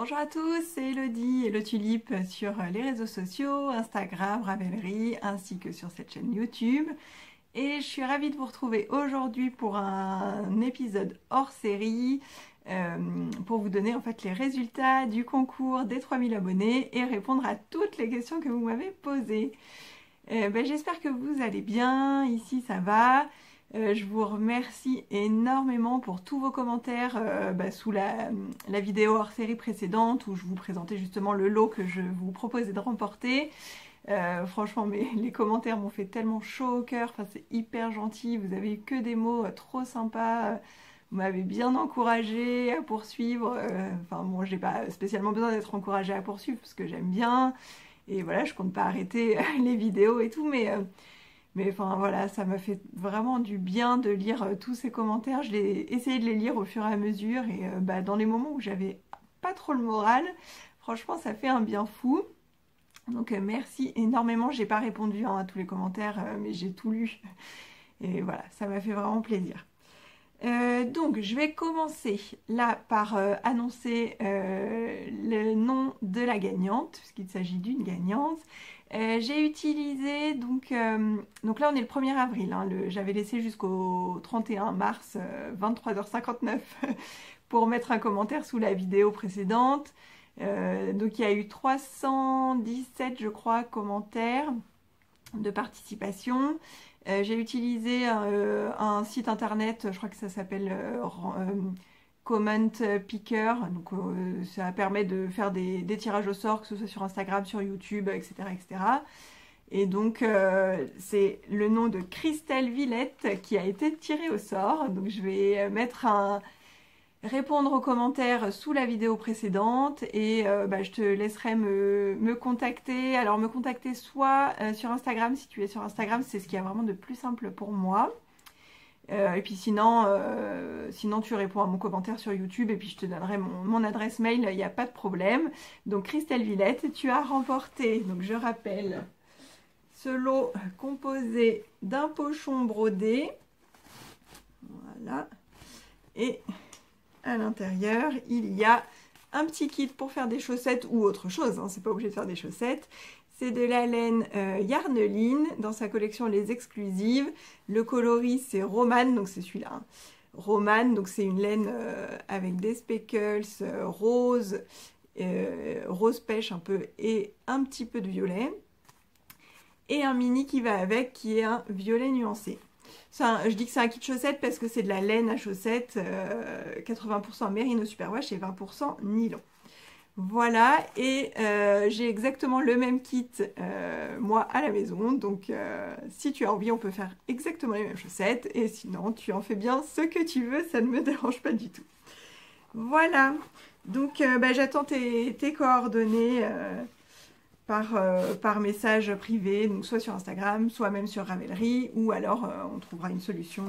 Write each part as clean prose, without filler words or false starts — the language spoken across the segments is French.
Bonjour à tous, c'est Elodie, Hello Tulipe sur les réseaux sociaux, Instagram, Ravelry, ainsi que sur cette chaîne YouTube. Et je suis ravie de vous retrouver aujourd'hui pour un épisode hors série, pour vous donner en fait les résultats du concours des 3000 abonnés et répondre à toutes les questions que vous m'avez posées. J'espère que vous allez bien, ici ça va. Je vous remercie énormément pour tous vos commentaires sous la vidéo hors série précédente où je vous présentais justement le lot que je vous proposais de remporter. Franchement, les commentaires m'ont fait tellement chaud au cœur, enfin, c'est hyper gentil, vous avez eu que des mots trop sympas, vous m'avez bien encouragé à poursuivre. Enfin bon, j'ai pas spécialement besoin d'être encouragée à poursuivre parce que j'aime bien, et voilà, je compte pas arrêter les vidéos et tout, mais enfin voilà, ça m'a fait vraiment du bien de lire tous ces commentaires. Je l'ai essayé de les lire au fur et à mesure et dans les moments où j'avais pas trop le moral, franchement ça fait un bien fou. Donc merci énormément, j'ai pas répondu à tous les commentaires, mais j'ai tout lu. Et voilà, ça m'a fait vraiment plaisir. Donc je vais commencer là par annoncer le nom de la gagnante, puisqu'il s'agit d'une gagnante. J'ai utilisé, donc là on est le 1er avril, hein, j'avais laissé jusqu'au 31 mars 23h59 pour mettre un commentaire sous la vidéo précédente. Donc il y a eu 317 je crois commentaires de participation. J'ai utilisé un site internet, je crois que ça s'appelle Comment Picker, donc ça permet de faire des tirages au sort, que ce soit sur Instagram, sur YouTube, etc. etc. Et donc c'est le nom de Christelle Villette qui a été tiré au sort. Donc je vais répondre aux commentaires sous la vidéo précédente et je te laisserai me contacter. Alors me contacter soit sur Instagram, si tu es sur Instagram, c'est ce qui est vraiment de plus simple pour moi. Et puis sinon tu réponds à mon commentaire sur YouTube et puis je te donnerai mon adresse mail, il n'y a pas de problème. Donc Christelle Villette, tu as remporté, donc je rappelle, ce lot composé d'un pochon brodé. Voilà. Et à l'intérieur, il y a un petit kit pour faire des chaussettes ou autre chose, hein, c'est pas obligé de faire des chaussettes. C'est de la laine Yarneline dans sa collection Les Exclusives. Le coloris c'est Romane, donc c'est celui-là. Hein. Romane, donc c'est une laine avec des speckles rose, rose pêche un peu et un petit peu de violet. Et un mini qui va avec qui est un violet nuancé. Je dis que c'est un kit chaussette parce que c'est de la laine à chaussettes, 80% mérino superwash et 20% nylon. Voilà, et j'ai exactement le même kit, moi, à la maison. Donc, si tu as envie, on peut faire exactement les mêmes chaussettes. Et sinon, tu en fais bien ce que tu veux, ça ne me dérange pas du tout. Voilà, donc j'attends tes coordonnées par message privé, donc soit sur Instagram, soit même sur Ravelry, ou alors on trouvera une solution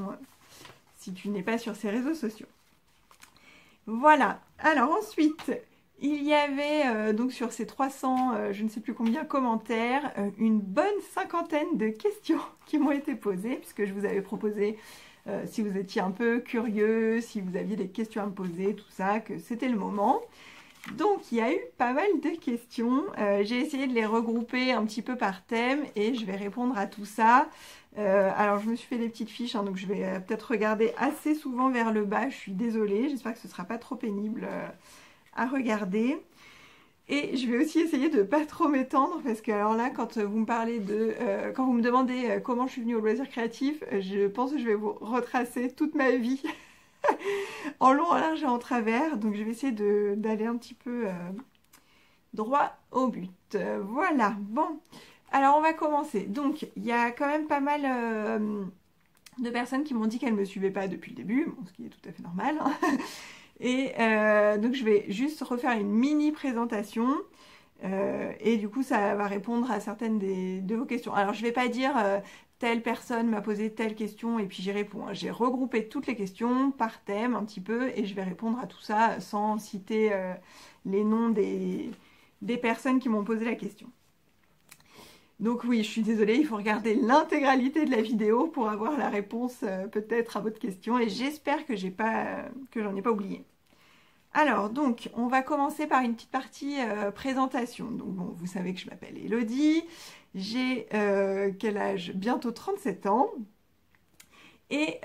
si tu n'es pas sur ces réseaux sociaux. Voilà, alors ensuite, il y avait donc sur ces 300, je ne sais plus combien, commentaires, une bonne cinquantaine de questions qui m'ont été posées, puisque je vous avais proposé, si vous étiez un peu curieux, si vous aviez des questions à me poser, tout ça, que c'était le moment. Donc il y a eu pas mal de questions, j'ai essayé de les regrouper un petit peu par thème et je vais répondre à tout ça. Alors je me suis fait des petites fiches, hein, donc je vais peut-être regarder assez souvent vers le bas, je suis désolée, j'espère que ce ne sera pas trop pénible à regarder. Et je vais aussi essayer de ne pas trop m'étendre parce que alors là quand vous me parlez quand vous me demandez comment je suis venue au loisir créatif, je pense que je vais vous retracer toute ma vie en long, en large et en travers, donc je vais essayer d'aller un petit peu droit au but. Voilà, bon, alors on va commencer. Donc il y a quand même pas mal de personnes qui m'ont dit qu'elles ne me suivaient pas depuis le début, bon, ce qui est tout à fait normal, hein. Et donc je vais juste refaire une mini présentation et du coup ça va répondre à certaines de vos questions. Alors je ne vais pas dire telle personne m'a posé telle question et puis j'y réponds. J'ai regroupé toutes les questions par thème un petit peu et je vais répondre à tout ça sans citer les noms des personnes qui m'ont posé la question. Donc oui, je suis désolée, il faut regarder l'intégralité de la vidéo pour avoir la réponse peut-être à votre question et j'espère que j'en ai pas oublié. Alors, donc, on va commencer par une petite partie présentation. Donc, bon, vous savez que je m'appelle Elodie, j'ai quel âge? Bientôt 37 ans. Et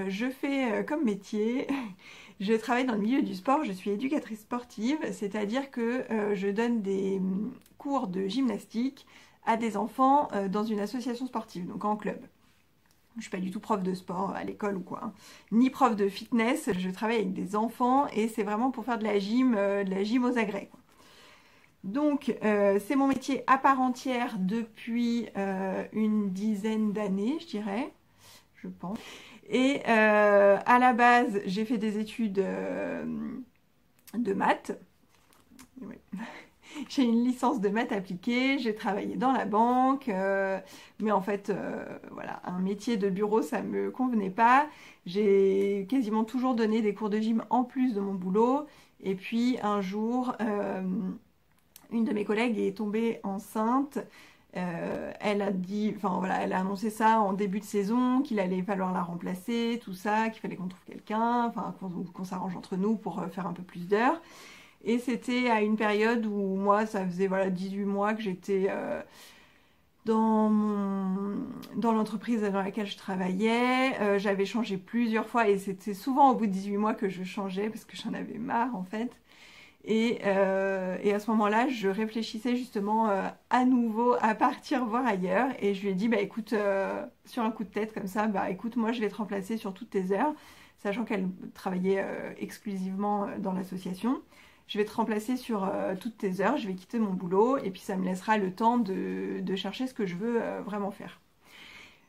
je fais comme métier, je travaille dans le milieu du sport, je suis éducatrice sportive, c'est-à-dire que je donne des cours de gymnastique à des enfants dans une association sportive, donc en club. Je ne suis pas du tout prof de sport à l'école ou quoi, hein. Ni prof de fitness, je travaille avec des enfants et c'est vraiment pour faire de la gym aux agrès, quoi. Donc c'est mon métier à part entière depuis une dizaine d'années, je dirais, je pense. Et à la base, j'ai fait des études de maths. Oui. J'ai une licence de maths appliquée, j'ai travaillé dans la banque, mais en fait, voilà, un métier de bureau, ça ne me convenait pas. J'ai quasiment toujours donné des cours de gym en plus de mon boulot. Et puis un jour, une de mes collègues est tombée enceinte. Elle a dit, enfin voilà, elle a annoncé ça en début de saison, qu'il allait falloir la remplacer, tout ça, qu'il fallait qu'on trouve quelqu'un, enfin qu'on s'arrange entre nous pour faire un peu plus d'heures. Et c'était à une période où moi, ça faisait voilà 18 mois que j'étais dans l'entreprise dans laquelle je travaillais. J'avais changé plusieurs fois et c'était souvent au bout de 18 mois que je changeais parce que j'en avais marre en fait. Et à ce moment-là, je réfléchissais justement à nouveau à partir voir ailleurs. Et je lui ai dit, bah écoute, sur un coup de tête comme ça, bah écoute, moi je vais te remplacer sur toutes tes heures, sachant qu'elle travaillait exclusivement dans l'association. Je vais te remplacer sur toutes tes heures, je vais quitter mon boulot et puis ça me laissera le temps de chercher ce que je veux vraiment faire.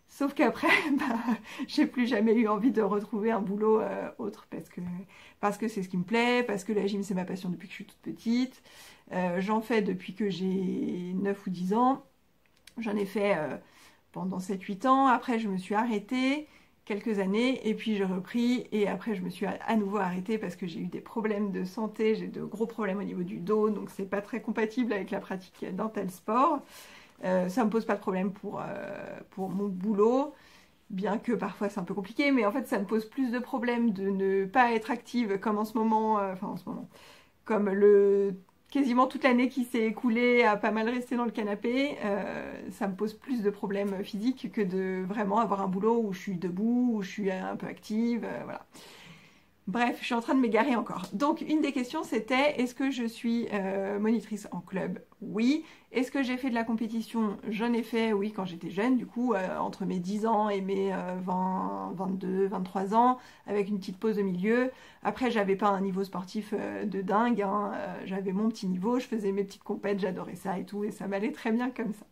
Sauf qu'après, bah, j'ai plus jamais eu envie de retrouver un boulot autre parce que c'est ce qui me plaît, parce que la gym c'est ma passion depuis que je suis toute petite. J'en fais depuis que j'ai 9 ou 10 ans. J'en ai fait pendant 7-8 ans. Après, je me suis arrêtée quelques années et puis j'ai repris. Et après, je me suis à nouveau arrêtée parce que j'ai eu des problèmes de santé. J'ai de gros problèmes au niveau du dos, donc c'est pas très compatible avec la pratique d'un tel sport. Ça me pose pas de problème pour mon boulot, bien que parfois c'est un peu compliqué, mais en fait ça me pose plus de problèmes de ne pas être active comme en ce moment, comme quasiment toute l'année qui s'est écoulée à pas mal rester dans le canapé, ça me pose plus de problèmes physiques que de vraiment avoir un boulot où je suis debout, où je suis un peu active, voilà. Bref, je suis en train de m'égarer encore. Donc, une des questions, c'était, est-ce que je suis monitrice en club? Oui. Est-ce que j'ai fait de la compétition? J'en ai fait, oui, quand j'étais jeune, du coup, entre mes 10 ans et mes 20, 22, 23 ans, avec une petite pause au milieu. Après, j'avais pas un niveau sportif de dingue, hein. J'avais mon petit niveau, je faisais mes petites compètes, j'adorais ça et tout, et ça m'allait très bien comme ça.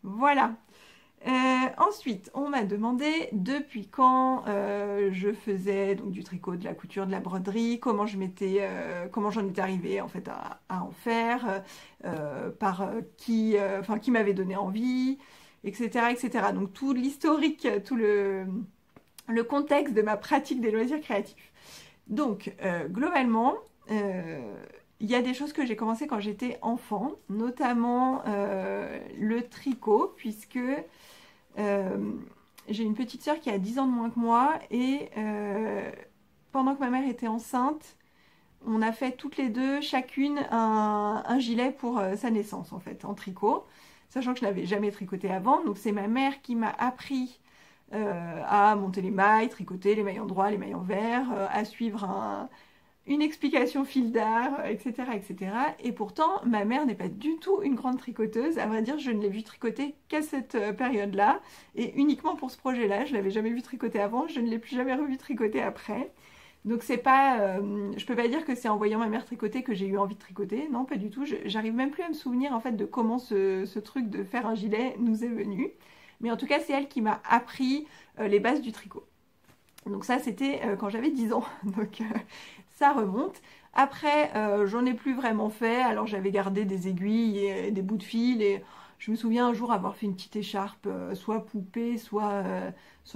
Voilà. Ensuite, on m'a demandé depuis quand je faisais donc du tricot, de la couture, de la broderie, comment j'en étais arrivée en fait à en faire, qui m'avait donné envie, etc., etc. Donc tout l'historique, tout le contexte de ma pratique des loisirs créatifs. Donc globalement, il y a des choses que j'ai commencé quand j'étais enfant, notamment le tricot, puisque j'ai une petite sœur qui a 10 ans de moins que moi et pendant que ma mère était enceinte, on a fait toutes les deux, chacune, un gilet pour sa naissance en fait, en tricot, sachant que je n'avais jamais tricoté avant. Donc c'est ma mère qui m'a appris à monter les mailles, tricoter les mailles en droit, les mailles en vert, à suivre une explication fil d'art, etc., etc. Et pourtant, ma mère n'est pas du tout une grande tricoteuse. À vrai dire, je ne l'ai vue tricoter qu'à cette période-là, et uniquement pour ce projet-là. Je l'avais jamais vue tricoter avant, je ne l'ai plus jamais revue tricoter après. Donc c'est pas, je peux pas dire que c'est en voyant ma mère tricoter que j'ai eu envie de tricoter. Non, pas du tout. J'arrive même plus à me souvenir en fait de comment ce truc de faire un gilet nous est venu. Mais en tout cas, c'est elle qui m'a appris les bases du tricot. Donc ça, c'était quand j'avais 10 ans. Donc ça remonte. Après, j'en ai plus vraiment fait. Alors j'avais gardé des aiguilles et des bouts de fil. Et je me souviens un jour avoir fait une petite écharpe, soit poupée, soit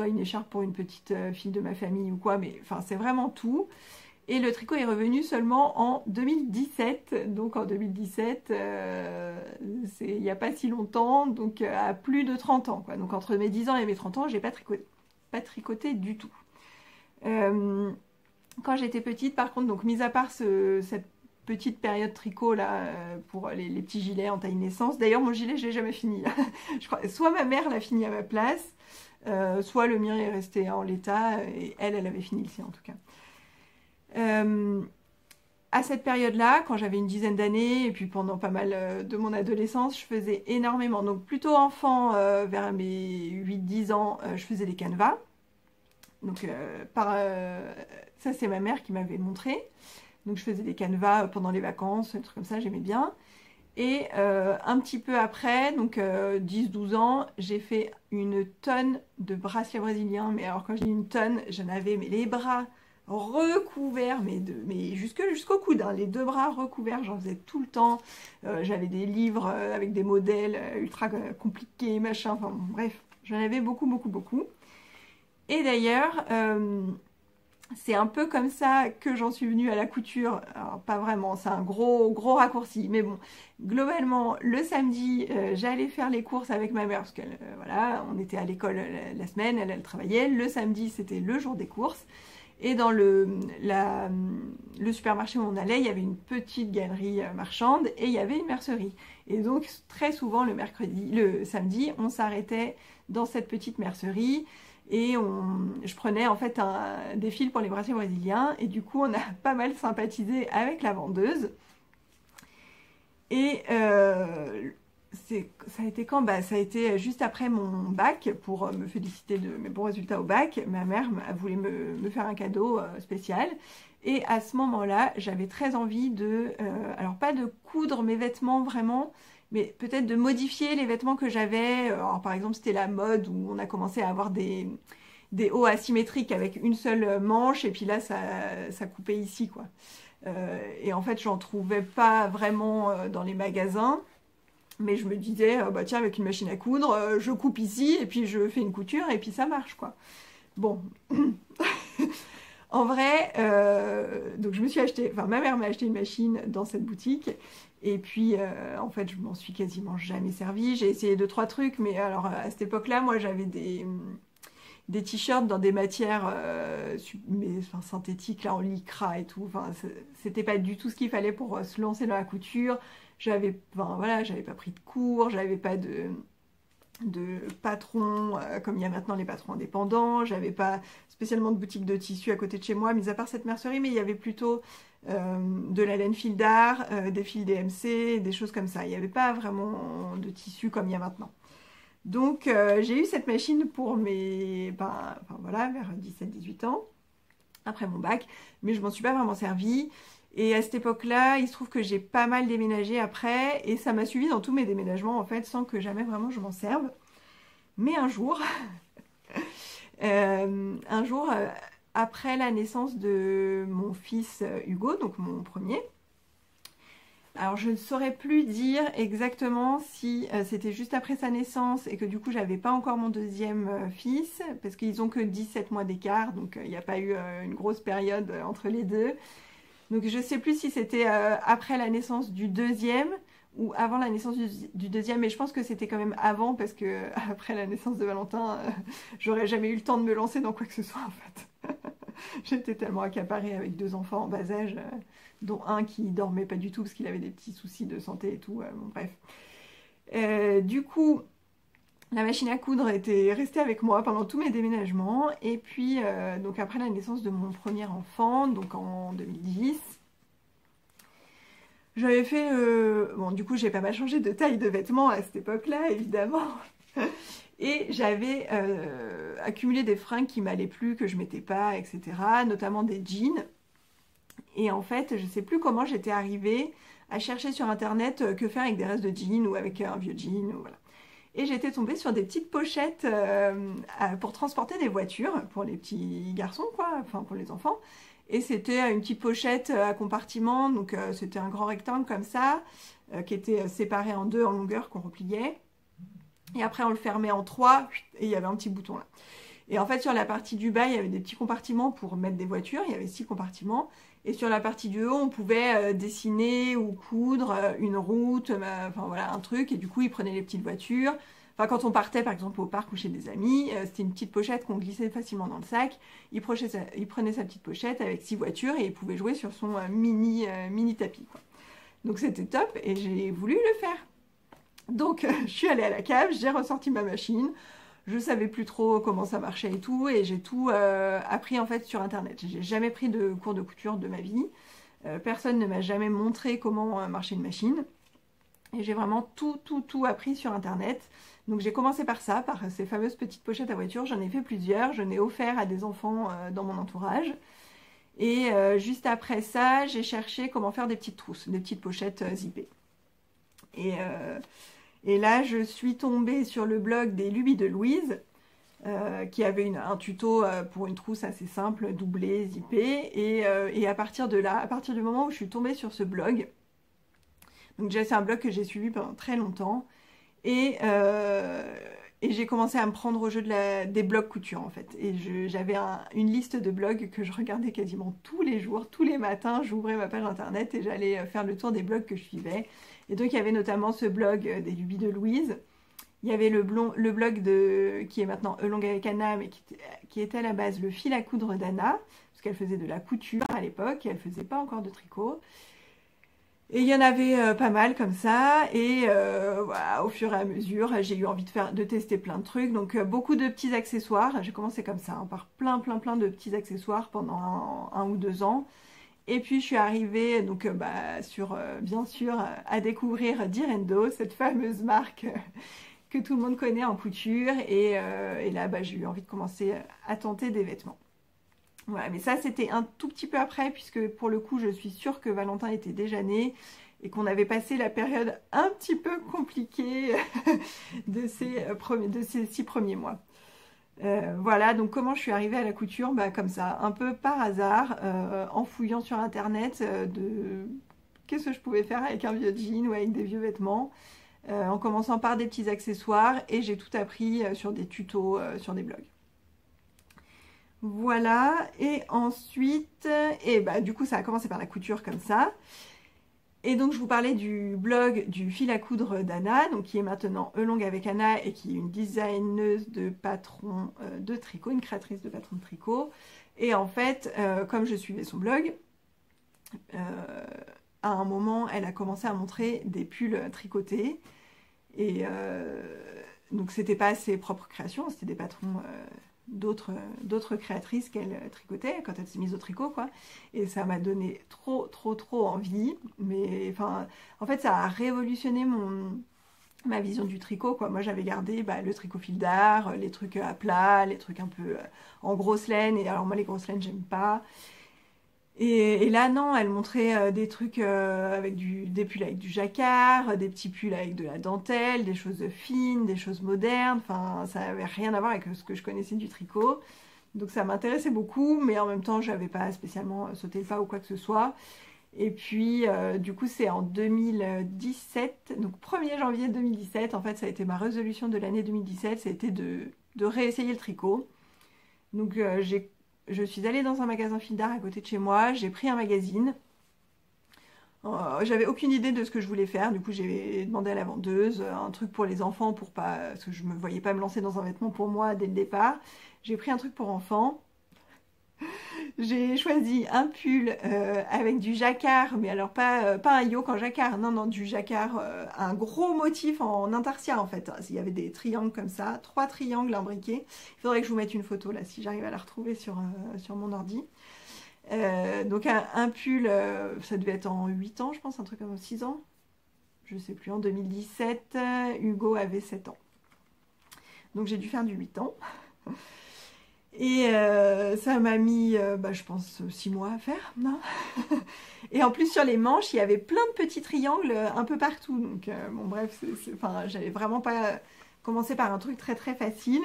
une écharpe pour une petite fille de ma famille ou quoi. Mais enfin, c'est vraiment tout. Et le tricot est revenu seulement en 2017. Donc en 2017, il n'y a pas si longtemps, donc à plus de 30 ans, quoi. Donc entre mes 10 ans et mes 30 ans, j'ai pas tricoté du tout. Quand j'étais petite, par contre, donc mis à part cette petite période tricot là pour les petits gilets en taille naissance. D'ailleurs, mon gilet, je l'ai jamais fini. Je crois, soit ma mère l'a fini à ma place, soit le mien est resté en l'état et elle avait fini le sien en tout cas. À cette période-là, quand j'avais une dizaine d'années et puis pendant pas mal de mon adolescence, je faisais énormément. Donc plutôt enfant, vers mes 8-10 ans, je faisais des canevas. Donc ça c'est ma mère qui m'avait montré. Donc je faisais des canevas pendant les vacances, des trucs comme ça, j'aimais bien. Et un petit peu après, donc 10-12 ans, j'ai fait une tonne de bracelets brésiliens. Mais alors quand je dis une tonne, j'en avais les bras recouverts, mais jusqu'au coude, hein, les 2 bras recouverts, j'en faisais tout le temps. J'avais des livres avec des modèles ultra compliqués, machin, enfin bon, bref, j'en avais beaucoup, beaucoup, beaucoup. Et d'ailleurs, c'est un peu comme ça que j'en suis venue à la couture. Alors, pas vraiment, c'est un gros raccourci. Mais bon, globalement, le samedi, j'allais faire les courses avec ma mère parce que voilà, on était à l'école la semaine, elle travaillait. Le samedi, c'était le jour des courses. Et dans le supermarché où on allait, il y avait une petite galerie marchande et il y avait une mercerie. Et donc, très souvent, le samedi, on s'arrêtait dans cette petite mercerie. Et je prenais en fait des fils pour les bracelets brésiliens. Et du coup, on a pas mal sympathisé avec la vendeuse. Et ça a été quand? Ça a été juste après mon bac, pour me féliciter de mes bons résultats au bac. Ma mère voulait me faire un cadeau spécial. Et à ce moment-là, j'avais très envie alors pas de coudre mes vêtements vraiment, mais peut-être de modifier les vêtements que j'avais. Alors, par exemple, c'était la mode où on a commencé à avoir des hauts asymétriques avec une seule manche, et puis là, ça coupait ici, quoi. Et en fait, j'en trouvais pas vraiment dans les magasins, mais je me disais, bah tiens, avec une machine à coudre, je coupe ici, et puis je fais une couture, et puis ça marche, quoi. Bon. En vrai, donc je me suis acheté, enfin ma mère m'a acheté une machine dans cette boutique, et puis en fait je m'en suis quasiment jamais servie. J'ai essayé 2-3 trucs, mais alors à cette époque-là, moi j'avais des t-shirts dans des matières synthétiques, là en lycra et tout. Enfin, c'était pas du tout ce qu'il fallait pour se lancer dans la couture. Voilà, j'avais pas pris de cours, j'avais pas de patrons, comme il y a maintenant les patrons indépendants. J'avais pas spécialement de boutique de tissu à côté de chez moi, mis à part cette mercerie, mais il y avait plutôt de la laine fil d'art, des fils DMC, des choses comme ça. Il n'y avait pas vraiment de tissu comme il y a maintenant. Donc j'ai eu cette machine pour voilà, vers 17-18 ans, après mon bac, mais je m'en suis pas vraiment servie. Et à cette époque-là, il se trouve que j'ai pas mal déménagé après, et ça m'a suivi dans tous mes déménagements, en fait, sans que jamais vraiment je m'en serve. Mais un jour, après la naissance de mon fils Hugo, donc mon premier, alors je ne saurais plus dire exactement si c'était juste après sa naissance et que du coup j'avais pas encore mon deuxième fils, parce qu'ils ont que 17 mois d'écart, donc il n'y a pas eu une grosse période entre les deux. Donc je sais plus si c'était après la naissance du deuxième ou avant la naissance du deuxième, mais je pense que c'était quand même avant, parce que après la naissance de Valentin, j'aurais jamais eu le temps de me lancer dans quoi que ce soit en fait. J'étais tellement accaparée avec 2 enfants en bas âge, dont un qui dormait pas du tout parce qu'il avait des petits soucis de santé et tout, bon bref. Du coup, la machine à coudre était restée avec moi pendant tous mes déménagements, et puis donc après la naissance de mon premier enfant, donc en 2010, j'avais fait... bon, du coup, j'ai pas mal changé de taille de vêtements à cette époque-là, évidemment. Et j'avais accumulé des fringues qui m'allaient plus, que je mettais pas, etc. Notamment des jeans. Et en fait, je sais plus comment j'étais arrivée à chercher sur internet que faire avec des restes de jeans ou avec un vieux jean, ou voilà. Et j'étais tombée sur des petites pochettes pour transporter des voitures, pour les petits garçons, quoi, enfin pour les enfants. Et c'était une petite pochette à compartiment, donc c'était un grand rectangle comme ça, qui était séparé en 2 en longueur, qu'on repliait. Et après on le fermait en 3, et il y avait un petit bouton là. Et en fait sur la partie du bas, il y avait des petits compartiments pour mettre des voitures, il y avait 6 compartiments. Et sur la partie du haut, on pouvait dessiner ou coudre une route, enfin voilà, un truc. Et du coup, ils prenaient les petites voitures. Enfin, quand on partait par exemple au parc ou chez des amis, c'était une petite pochette qu'on glissait facilement dans le sac. Il prenait sa petite pochette avec 6 voitures et il pouvait jouer sur son mini tapis, quoi. Donc c'était top et j'ai voulu le faire. Donc je suis allée à la cave, j'ai ressorti ma machine. Je savais plus trop comment ça marchait et tout, et j'ai tout appris en fait sur internet. J'ai jamais pris de cours de couture de ma vie. Personne ne m'a jamais montré comment marchait une machine. Et j'ai vraiment tout appris sur internet. Donc j'ai commencé par ça, par ces fameuses petites pochettes à voiture. J'en ai fait plusieurs, j'en ai offert à des enfants dans mon entourage. Et juste après ça, j'ai cherché comment faire des petites trousses, des petites pochettes zippées. Et là, je suis tombée sur le blog des Lubies de Louise, qui avait un tuto pour une trousse assez simple, doublée, zippée. Et à partir de là, à partir du moment où je suis tombée sur ce blog, donc déjà c'est un blog que j'ai suivi pendant très longtemps, et j'ai commencé à me prendre au jeu des blogs couture en fait. Et j'avais une liste de blogs que je regardais quasiment tous les jours, tous les matins, j'ouvrais ma page internet et j'allais faire le tour des blogs que je suivais. Et donc il y avait notamment ce blog des Lubies de Louise. Il y avait le blog qui est maintenant Elong avec Anna, mais qui était à la base le fil à coudre d'Anna, parce qu'elle faisait de la couture à l'époque, et elle faisait pas encore de tricot. Et il y en avait pas mal comme ça, et voilà, au fur et à mesure, j'ai eu envie de tester plein de trucs, donc beaucoup de petits accessoires. J'ai commencé comme ça, par plein de petits accessoires pendant un ou 2 ans. Et puis je suis arrivée donc bien sûr à découvrir Direndo, cette fameuse marque que tout le monde connaît en couture, et là j'ai eu envie de commencer à tenter des vêtements. Voilà, mais ça c'était un tout petit peu après, puisque pour le coup je suis sûre que Valentin était déjà né et qu'on avait passé la période un petit peu compliquée de ces 6 premiers mois. Voilà, donc comment je suis arrivée à la couture, comme ça, un peu par hasard, en fouillant sur internet de qu'est-ce que je pouvais faire avec un vieux jean ou avec des vieux vêtements, en commençant par des petits accessoires, et j'ai tout appris sur des tutos sur des blogs. Voilà, et ensuite, du coup ça a commencé par la couture comme ça. Et donc je vous parlais du blog du fil à coudre d'Anna, donc qui est maintenant Elong avec Anna, et qui est une designeuse de patrons de tricot, une créatrice de patrons de tricot. Et en fait, comme je suivais son blog, à un moment, elle a commencé à montrer des pulls tricotés. Et donc c'était pas ses propres créations, c'était des patrons d'autres créatrices qu'elle tricotait quand elle s'est mise au tricot, quoi. Et ça m'a donné trop envie. Mais enfin, en fait, ça a révolutionné ma vision du tricot, quoi. Moi, j'avais gardé le tricot fil d'art, les trucs à plat, les trucs un peu en grosse laine. Et alors moi, les grosses laines, j'aime pas. Et là, non, elle montrait des trucs avec des pulls avec du jacquard, des petits pulls avec de la dentelle, des choses fines, des choses modernes. Enfin, ça n'avait rien à voir avec ce que je connaissais du tricot. Donc ça m'intéressait beaucoup, mais en même temps, je n'avais pas spécialement sauté le pas ou quoi que ce soit. Et puis, du coup, c'est en 2017, donc 1er janvier 2017, en fait, ça a été ma résolution de l'année 2017, ça a été de réessayer le tricot. Donc je suis allée dans un magasin fil d'art à côté de chez moi, j'ai pris un magazine. J'avais aucune idée de ce que je voulais faire, du coup j'ai demandé à la vendeuse un truc pour les enfants, parce que je ne me voyais pas me lancer dans un vêtement pour moi dès le départ. J'ai pris un truc pour enfants. J'ai choisi un pull avec du jacquard, mais alors pas un yoke en jacquard, non, du jacquard, un gros motif en intarsia en fait. Il y avait des triangles comme ça, 3 triangles imbriqués. Il faudrait que je vous mette une photo là, si j'arrive à la retrouver sur mon ordi. Donc un pull, ça devait être en 8 ans, je pense, un truc comme 6 ans. Je sais plus, en 2017, Hugo avait 7 ans. Donc j'ai dû faire du 8 ans. Et ça m'a mis, je pense, 6 mois à faire, non. Et en plus, sur les manches, il y avait plein de petits triangles un peu partout. Donc, bon, bref, j'avais vraiment pas commencé par un truc très facile.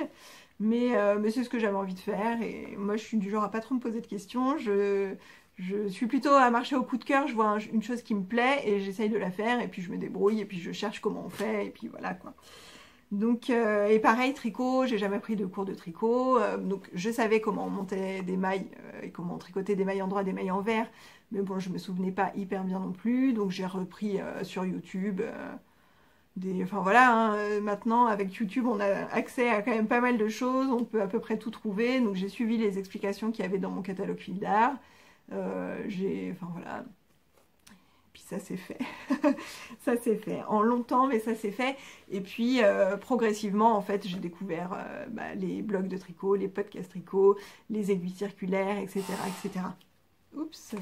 Mais c'est ce que j'avais envie de faire. Et moi, je suis du genre à pas trop me poser de questions. Je suis plutôt à marcher au coup de cœur. Je vois une chose qui me plaît et j'essaye de la faire. Et puis, je me débrouille. Et puis, je cherche comment on fait. Et puis, voilà, quoi. Donc, et pareil, tricot, j'ai jamais pris de cours de tricot, donc je savais comment on montait des mailles et comment on tricotait des mailles en droit, des mailles en vert, mais bon, je me souvenais pas hyper bien non plus, donc j'ai repris sur YouTube enfin voilà, hein, maintenant avec YouTube on a accès à quand même pas mal de choses, on peut à peu près tout trouver, donc j'ai suivi les explications qu'il y avait dans mon catalogue fil d'art, enfin voilà, puis ça s'est fait, ça s'est fait, en longtemps mais ça s'est fait, et puis progressivement en fait j'ai découvert les blogs de tricot, les podcasts tricot, les aiguilles circulaires, etc. etc. Oups.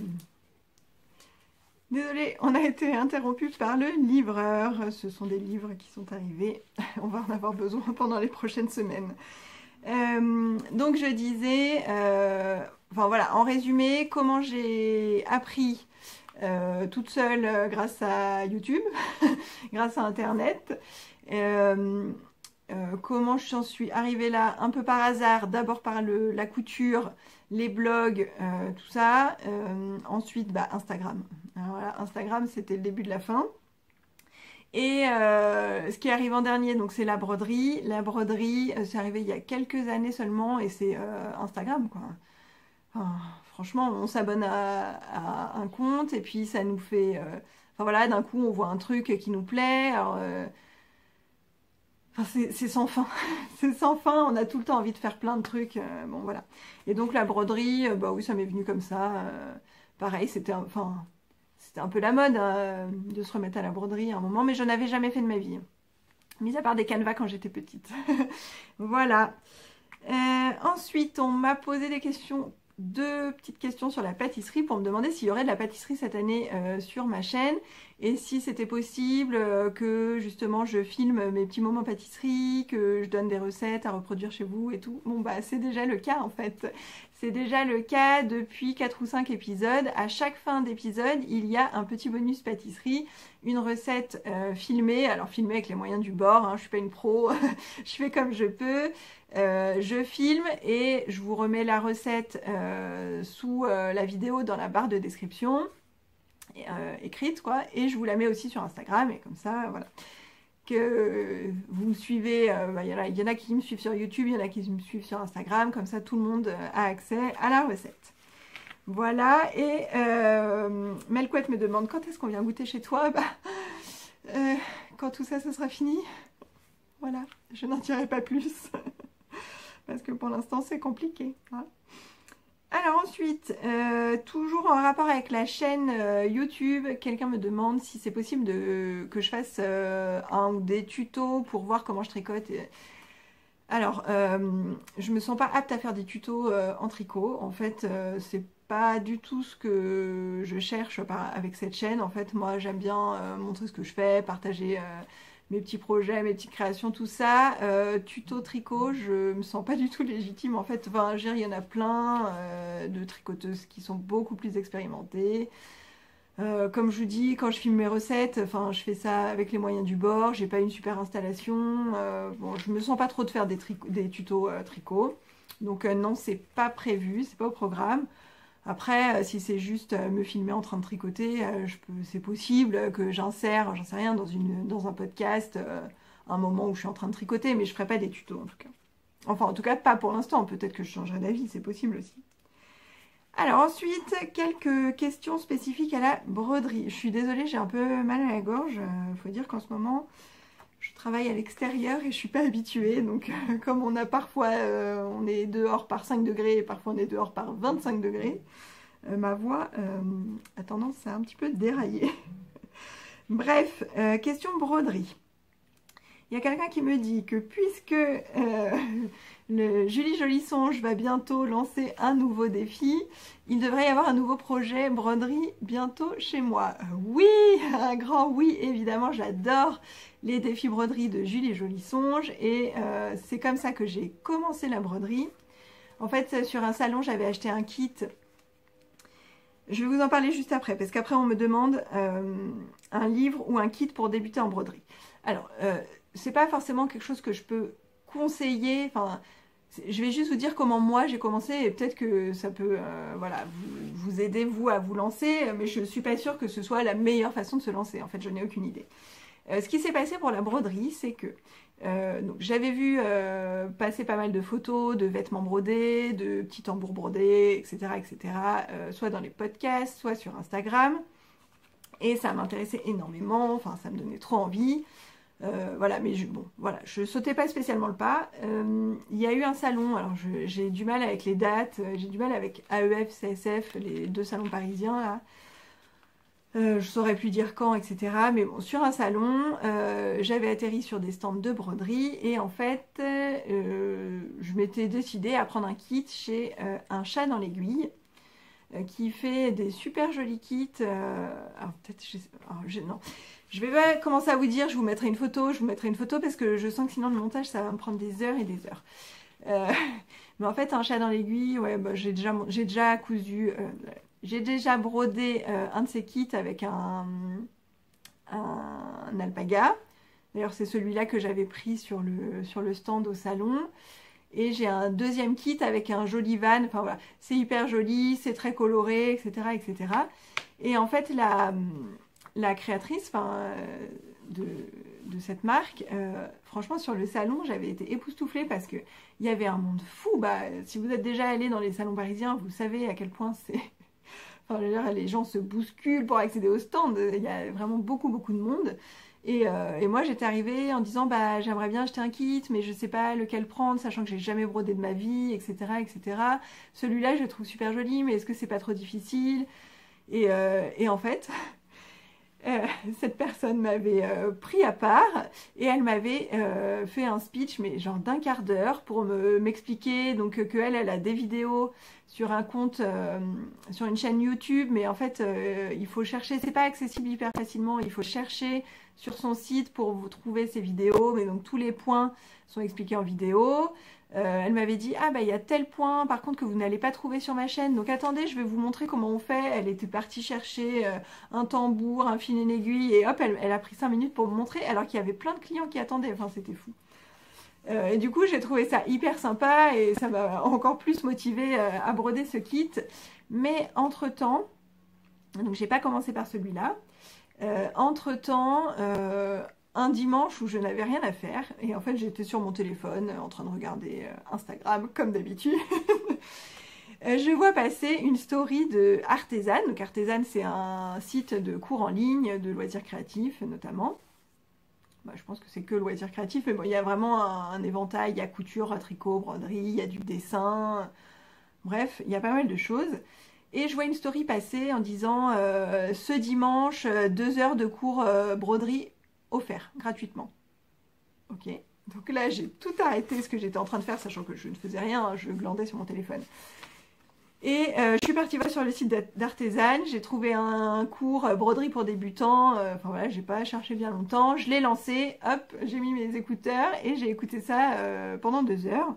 Désolée, on a été interrompu par le livreur. Ce sont des livres qui sont arrivés. On va en avoir besoin pendant les prochaines semaines. Donc je disais, enfin voilà, en résumé, comment j'ai appris toute seule grâce à YouTube, grâce à Internet. Comment j'en suis arrivée là un peu par hasard, d'abord par la couture, les blogs, tout ça. Ensuite, Instagram. Alors voilà, Instagram, c'était le début de la fin. Et ce qui arrive en dernier, donc c'est la broderie. La broderie, c'est arrivé il y a quelques années seulement et c'est Instagram, quoi. Enfin, franchement, on s'abonne à un compte et puis ça nous fait... enfin voilà, d'un coup, on voit un truc qui nous plaît. Alors, enfin, c'est sans fin, c'est sans fin, on a tout le temps envie de faire plein de trucs, bon voilà. Et donc la broderie, oui, ça m'est venu comme ça, pareil, c'était un peu la mode de se remettre à la broderie à un moment, mais je n'avais jamais fait de ma vie, mis à part des canevas quand j'étais petite. Voilà. Ensuite, on m'a posé des questions, deux petites questions sur la pâtisserie pour me demander s'il y aurait de la pâtisserie cette année sur ma chaîne et si c'était possible que justement je filme mes petits moments pâtisserie, que je donne des recettes à reproduire chez vous et tout. Bon c'est déjà le cas en fait. C'est déjà le cas depuis 4 ou 5 épisodes. À chaque fin d'épisode, il y a un petit bonus pâtisserie, une recette filmée, alors filmée avec les moyens du bord, hein, je suis pas une pro, je fais comme je peux. Je filme et je vous remets la recette sous la vidéo dans la barre de description écrite quoi, et je vous la mets aussi sur Instagram et comme ça voilà que vous me suivez, il y en a qui me suivent sur YouTube, il y en a qui me suivent sur Instagram, comme ça tout le monde a accès à la recette. Voilà, et Melquette me demande quand est-ce qu'on vient goûter chez toi. Quand tout ça, ce sera fini. Voilà, je n'en dirai pas plus. Parce que pour l'instant, c'est compliqué. Hein. Alors ensuite, toujours en rapport avec la chaîne YouTube, quelqu'un me demande si c'est possible que je fasse un ou des tutos pour voir comment je tricote. Alors, je me sens pas apte à faire des tutos en tricot. En fait, c'est pas du tout ce que je cherche avec cette chaîne. En fait, moi, j'aime bien montrer ce que je fais, partager mes petits projets, mes petites créations, tout ça. Tuto tricot, je me sens pas du tout légitime. En fait, enfin, il y en a plein de tricoteuses qui sont beaucoup plus expérimentées. Comme je vous dis, quand je filme mes recettes, enfin, je fais ça avec les moyens du bord. J'ai pas une super installation. Bon, je me sens pas trop de faire des tutos tricot. Donc non, c'est pas prévu, c'est pas au programme. Après, si c'est juste me filmer en train de tricoter, c'est possible que j'insère, j'en sais rien, dans un podcast, un moment où je suis en train de tricoter, mais je ferai pas des tutos en tout cas. Enfin, en tout cas, pas pour l'instant. Peut-être que je changerai d'avis, c'est possible aussi. Alors ensuite, quelques questions spécifiques à la broderie. Je suis désolée, j'ai un peu mal à la gorge. Faut dire qu'en ce moment, je travaille à l'extérieur et je suis pas habituée. Donc comme on a parfois, on est dehors par 5 degrés et parfois on est dehors par 25 degrés, ma voix a tendance à un petit peu dérailler. Bref, question broderie. Il y a quelqu'un qui me dit que puisque le Julie Jolisonge va bientôt lancer un nouveau défi, il devrait y avoir un nouveau projet broderie bientôt chez moi. Oui, un grand oui, évidemment, j'adore les défis broderie de Julie Jolisonge et c'est comme ça que j'ai commencé la broderie. En fait, sur un salon, j'avais acheté un kit. Je vais vous en parler juste après, parce qu'après on me demande un livre ou un kit pour débuter en broderie. Alors, c'est pas forcément quelque chose que je peux conseiller, enfin, je vais juste vous dire comment moi j'ai commencé et peut-être que ça peut voilà, vous aider vous à vous lancer, mais je suis pas sûre que ce soit la meilleure façon de se lancer, en fait je n'ai aucune idée. Ce qui s'est passé pour la broderie, c'est que j'avais vu passer pas mal de photos de vêtements brodés, de petits tambours brodés, etc. etc. Soit dans les podcasts, soit sur Instagram. Et ça m'intéressait énormément, enfin ça me donnait trop envie. Voilà, mais bon, voilà, je sautais pas spécialement le pas. Il y a eu un salon, alors j'ai du mal avec les dates, j'ai du mal avec AEF, CSF, les deux salons parisiens là. Je saurais plus dire quand, etc. Mais bon, sur un salon, j'avais atterri sur des stands de broderie et en fait, je m'étais décidée à prendre un kit chez un chat dans l'aiguille qui fait des super jolis kits. Alors peut-être, non, je vais pas commencer à vous dire, je vous mettrai une photo, parce que je sens que sinon le montage ça va me prendre des heures et des heures. Mais en fait, un chat dans l'aiguille, ouais, bah, j'ai déjà cousu. J'ai déjà brodé un de ces kits avec un alpaga. D'ailleurs, c'est celui-là que j'avais pris sur le stand au salon. Et j'ai un deuxième kit avec un joli van. Enfin voilà, c'est hyper joli, c'est très coloré, etc., etc. Et en fait, la créatrice de cette marque, franchement, sur le salon, j'avais été époustouflée parce qu'il y avait un monde fou. Bah, si vous êtes déjà allé dans les salons parisiens, vous savez à quel point c'est... Enfin, je veux dire, les gens se bousculent pour accéder au stand. Il y a vraiment beaucoup, beaucoup de monde. Et moi, j'étais arrivée en disant, bah, j'aimerais bien acheter un kit, mais je sais pas lequel prendre, sachant que j'ai jamais brodé de ma vie, etc., etc. Celui-là, je le trouve super joli, mais est-ce que c'est pas trop difficile? Et en fait, cette personne m'avait pris à part et elle m'avait fait un speech, mais genre d'un quart d'heure, pour m'expliquer donc qu'elle a des vidéos sur un compte, sur une chaîne YouTube, mais en fait, il faut chercher, c'est pas accessible hyper facilement, il faut chercher sur son site pour vous trouver ses vidéos, mais donc tous les points sont expliqués en vidéo. Elle m'avait dit, ah bah il y a tel point par contre que vous n'allez pas trouver sur ma chaîne, donc attendez, je vais vous montrer comment on fait. Elle était partie chercher un tambour, un fil et une aiguille, et hop, elle a pris 5 minutes pour me montrer, alors qu'il y avait plein de clients qui attendaient, enfin c'était fou. Et du coup, j'ai trouvé ça hyper sympa et ça m'a encore plus motivée à broder ce kit. Mais entre-temps, donc j'ai pas commencé par celui-là, entre-temps, un dimanche où je n'avais rien à faire, et en fait j'étais sur mon téléphone en train de regarder Instagram comme d'habitude. Je vois passer une story de Artezane. Donc Artezane, c'est un site de cours en ligne, de loisirs créatifs notamment. Bah, je pense que c'est que loisirs créatifs, mais bon, il y a vraiment un éventail, il y a couture, tricot, broderie, il y a du dessin, bref, il y a pas mal de choses. Et je vois une story passer en disant ce dimanche, 2 heures de cours broderie offert gratuitement. Ok, donc là j'ai tout arrêté ce que j'étais en train de faire, sachant que je ne faisais rien, hein, je glandais sur mon téléphone. Et je suis partie voir sur le site d'Artezane, j'ai trouvé un cours broderie pour débutants, enfin voilà, j'ai pas cherché bien longtemps, je l'ai lancé, hop, j'ai mis mes écouteurs et j'ai écouté ça pendant 2 heures.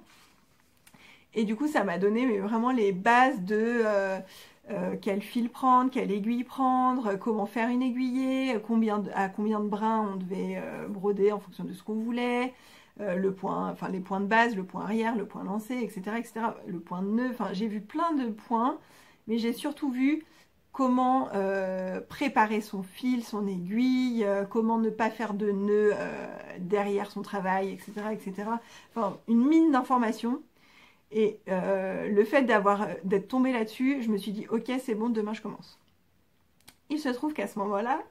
Et du coup ça m'a donné mais vraiment les bases de quel fil prendre, quelle aiguille prendre, comment faire une aiguillée, à combien de brins on devait broder en fonction de ce qu'on voulait. Les points de base, le point arrière, le point lancé, etc., etc. Le point de nœud, enfin j'ai vu plein de points, mais j'ai surtout vu comment préparer son fil, son aiguille, comment ne pas faire de nœud derrière son travail, etc., etc. Enfin, une mine d'informations. Et le fait d'être tombée là-dessus, je me suis dit, ok, c'est bon, demain je commence. Il se trouve qu'à ce moment-là,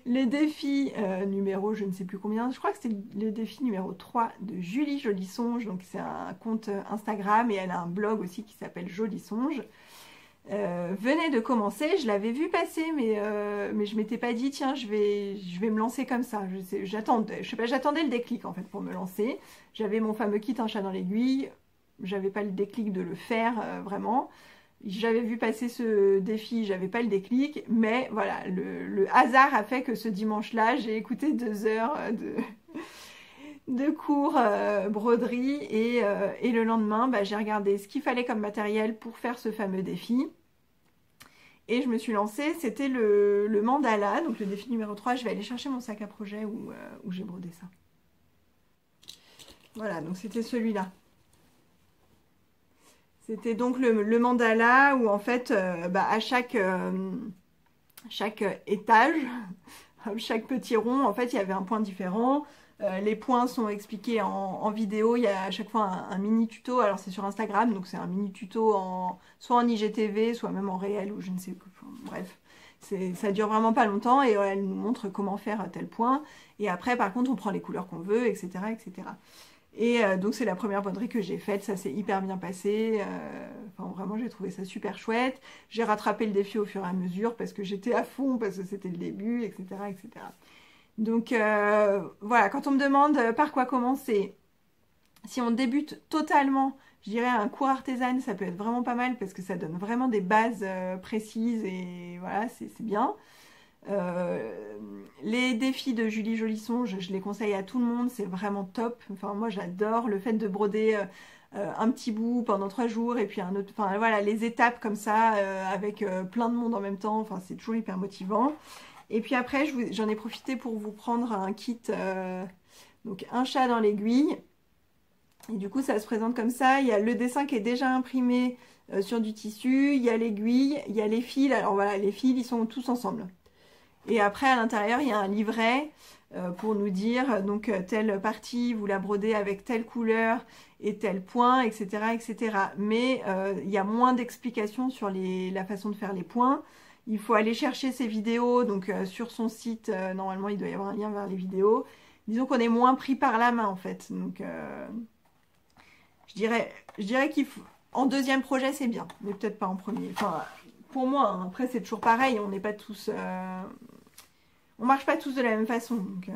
les défis numéro, je ne sais plus combien, je crois que c'était le défi numéro 3 de Julie Jolisonge, donc c'est un compte Instagram et elle a un blog aussi qui s'appelle Jolisonge, venait de commencer. Je l'avais vu passer, mais je m'étais pas dit, tiens, je vais me lancer comme ça. J'attendais le déclic en fait pour me lancer. J'avais mon fameux kit un chat dans l'aiguille, j'avais pas le déclic de le faire vraiment. J'avais vu passer ce défi, j'avais pas le déclic, mais voilà, le hasard a fait que ce dimanche-là, j'ai écouté 2 heures de cours broderie et le lendemain, bah, j'ai regardé ce qu'il fallait comme matériel pour faire ce fameux défi. Et je me suis lancée, c'était le mandala, donc le défi numéro 3. Je vais aller chercher mon sac à projet où j'ai brodé ça. Voilà, donc c'était celui-là. C'était donc le mandala où en fait, bah, à chaque étage, chaque petit rond, en fait, il y avait un point différent. Les points sont expliqués en vidéo. Il y a à chaque fois un mini tuto. Alors c'est sur Instagram, donc c'est un mini tuto soit en IGTV, soit même en réel ou je ne sais quoi. Bref, ça dure vraiment pas longtemps et elle nous montre comment faire à tel point. Et après, par contre, on prend les couleurs qu'on veut, etc., etc. Et donc c'est la première broderie que j'ai faite, ça s'est hyper bien passé, enfin vraiment j'ai trouvé ça super chouette. J'ai rattrapé le défi au fur et à mesure parce que j'étais à fond, parce que c'était le début, etc. etc. Donc voilà, quand on me demande par quoi commencer, si on débute totalement, je dirais un cours artisan, ça peut être vraiment pas mal parce que ça donne vraiment des bases précises et voilà, c'est bien. Les défis de Julie Jolisson, je les conseille à tout le monde, c'est vraiment top. Enfin, moi j'adore le fait de broder un petit bout pendant 3 jours et puis un autre. Enfin voilà, les étapes comme ça avec plein de monde en même temps, enfin c'est toujours hyper motivant. Et puis après, j'en ai profité pour vous prendre un kit, donc un chat dans l'aiguille. Et du coup, ça se présente comme ça. Il y a le dessin qui est déjà imprimé sur du tissu, il y a l'aiguille, il y a les fils. Alors voilà, les fils, ils sont tous ensemble. Et après, à l'intérieur, il y a un livret pour nous dire, donc, telle partie, vous la brodez avec telle couleur et tel point, etc., etc. Mais il y a moins d'explications sur la façon de faire les points. Il faut aller chercher ces vidéos, donc sur son site, normalement, il doit y avoir un lien vers les vidéos. Disons qu'on est moins pris par la main, en fait. Donc, je dirais qu'il faut... En deuxième projet, c'est bien, mais peut-être pas en premier. Enfin, pour moi, hein. Après, c'est toujours pareil, on n'est pas tous... On marche pas tous de la même façon. Donc,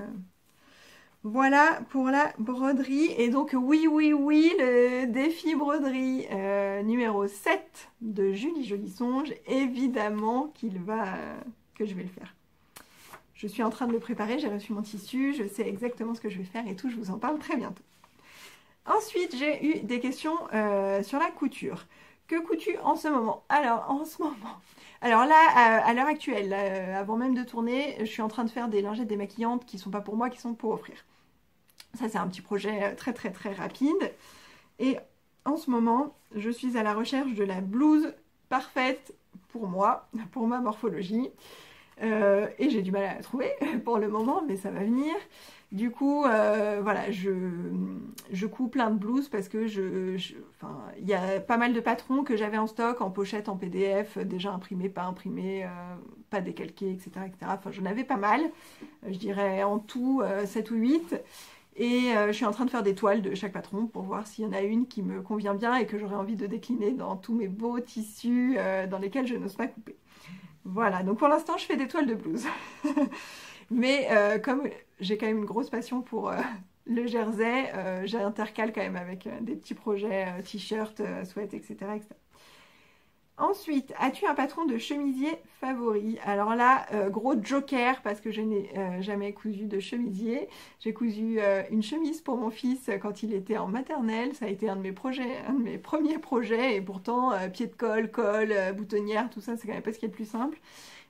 voilà pour la broderie. Et donc, oui, le défi broderie numéro 7 de Julie Jolisonge, évidemment que je vais le faire. Je suis en train de le préparer, j'ai reçu mon tissu, je sais exactement ce que je vais faire et tout, je vous en parle très bientôt. Ensuite, j'ai eu des questions sur la couture. Que coutu en ce moment? Alors, en ce moment... Alors là, à l'heure actuelle, avant même de tourner, je suis en train de faire des lingettes démaquillantes qui ne sont pas pour moi, qui sont pour offrir. Ça, c'est un petit projet très rapide. Et en ce moment, je suis à la recherche de la blouse parfaite pour moi, pour ma morphologie. Et j'ai du mal à la trouver pour le moment, mais ça va venir. Du coup, voilà, je couds plein de blouses parce que enfin, il y a pas mal de patrons que j'avais en stock, en pochette, en PDF, déjà imprimés, pas décalqués, etc., etc. Enfin, j'en avais pas mal, je dirais en tout 7 ou 8. Et je suis en train de faire des toiles de chaque patron pour voir s'il y en a une qui me convient bien et que j'aurais envie de décliner dans tous mes beaux tissus dans lesquels je n'ose pas couper. Voilà, donc pour l'instant, je fais des toiles de blouse. Mais comme j'ai quand même une grosse passion pour le jersey, j'intercale quand même avec des petits projets t-shirts, sweats, etc., etc. Ensuite, as-tu un patron de chemisier favori? Alors là, gros joker parce que je n'ai jamais cousu de chemisier. J'ai cousu une chemise pour mon fils quand il était en maternelle. Ça a été un de mes premiers projets et pourtant, pied de colle, boutonnière, tout ça, c'est quand même pas ce qui est le plus simple.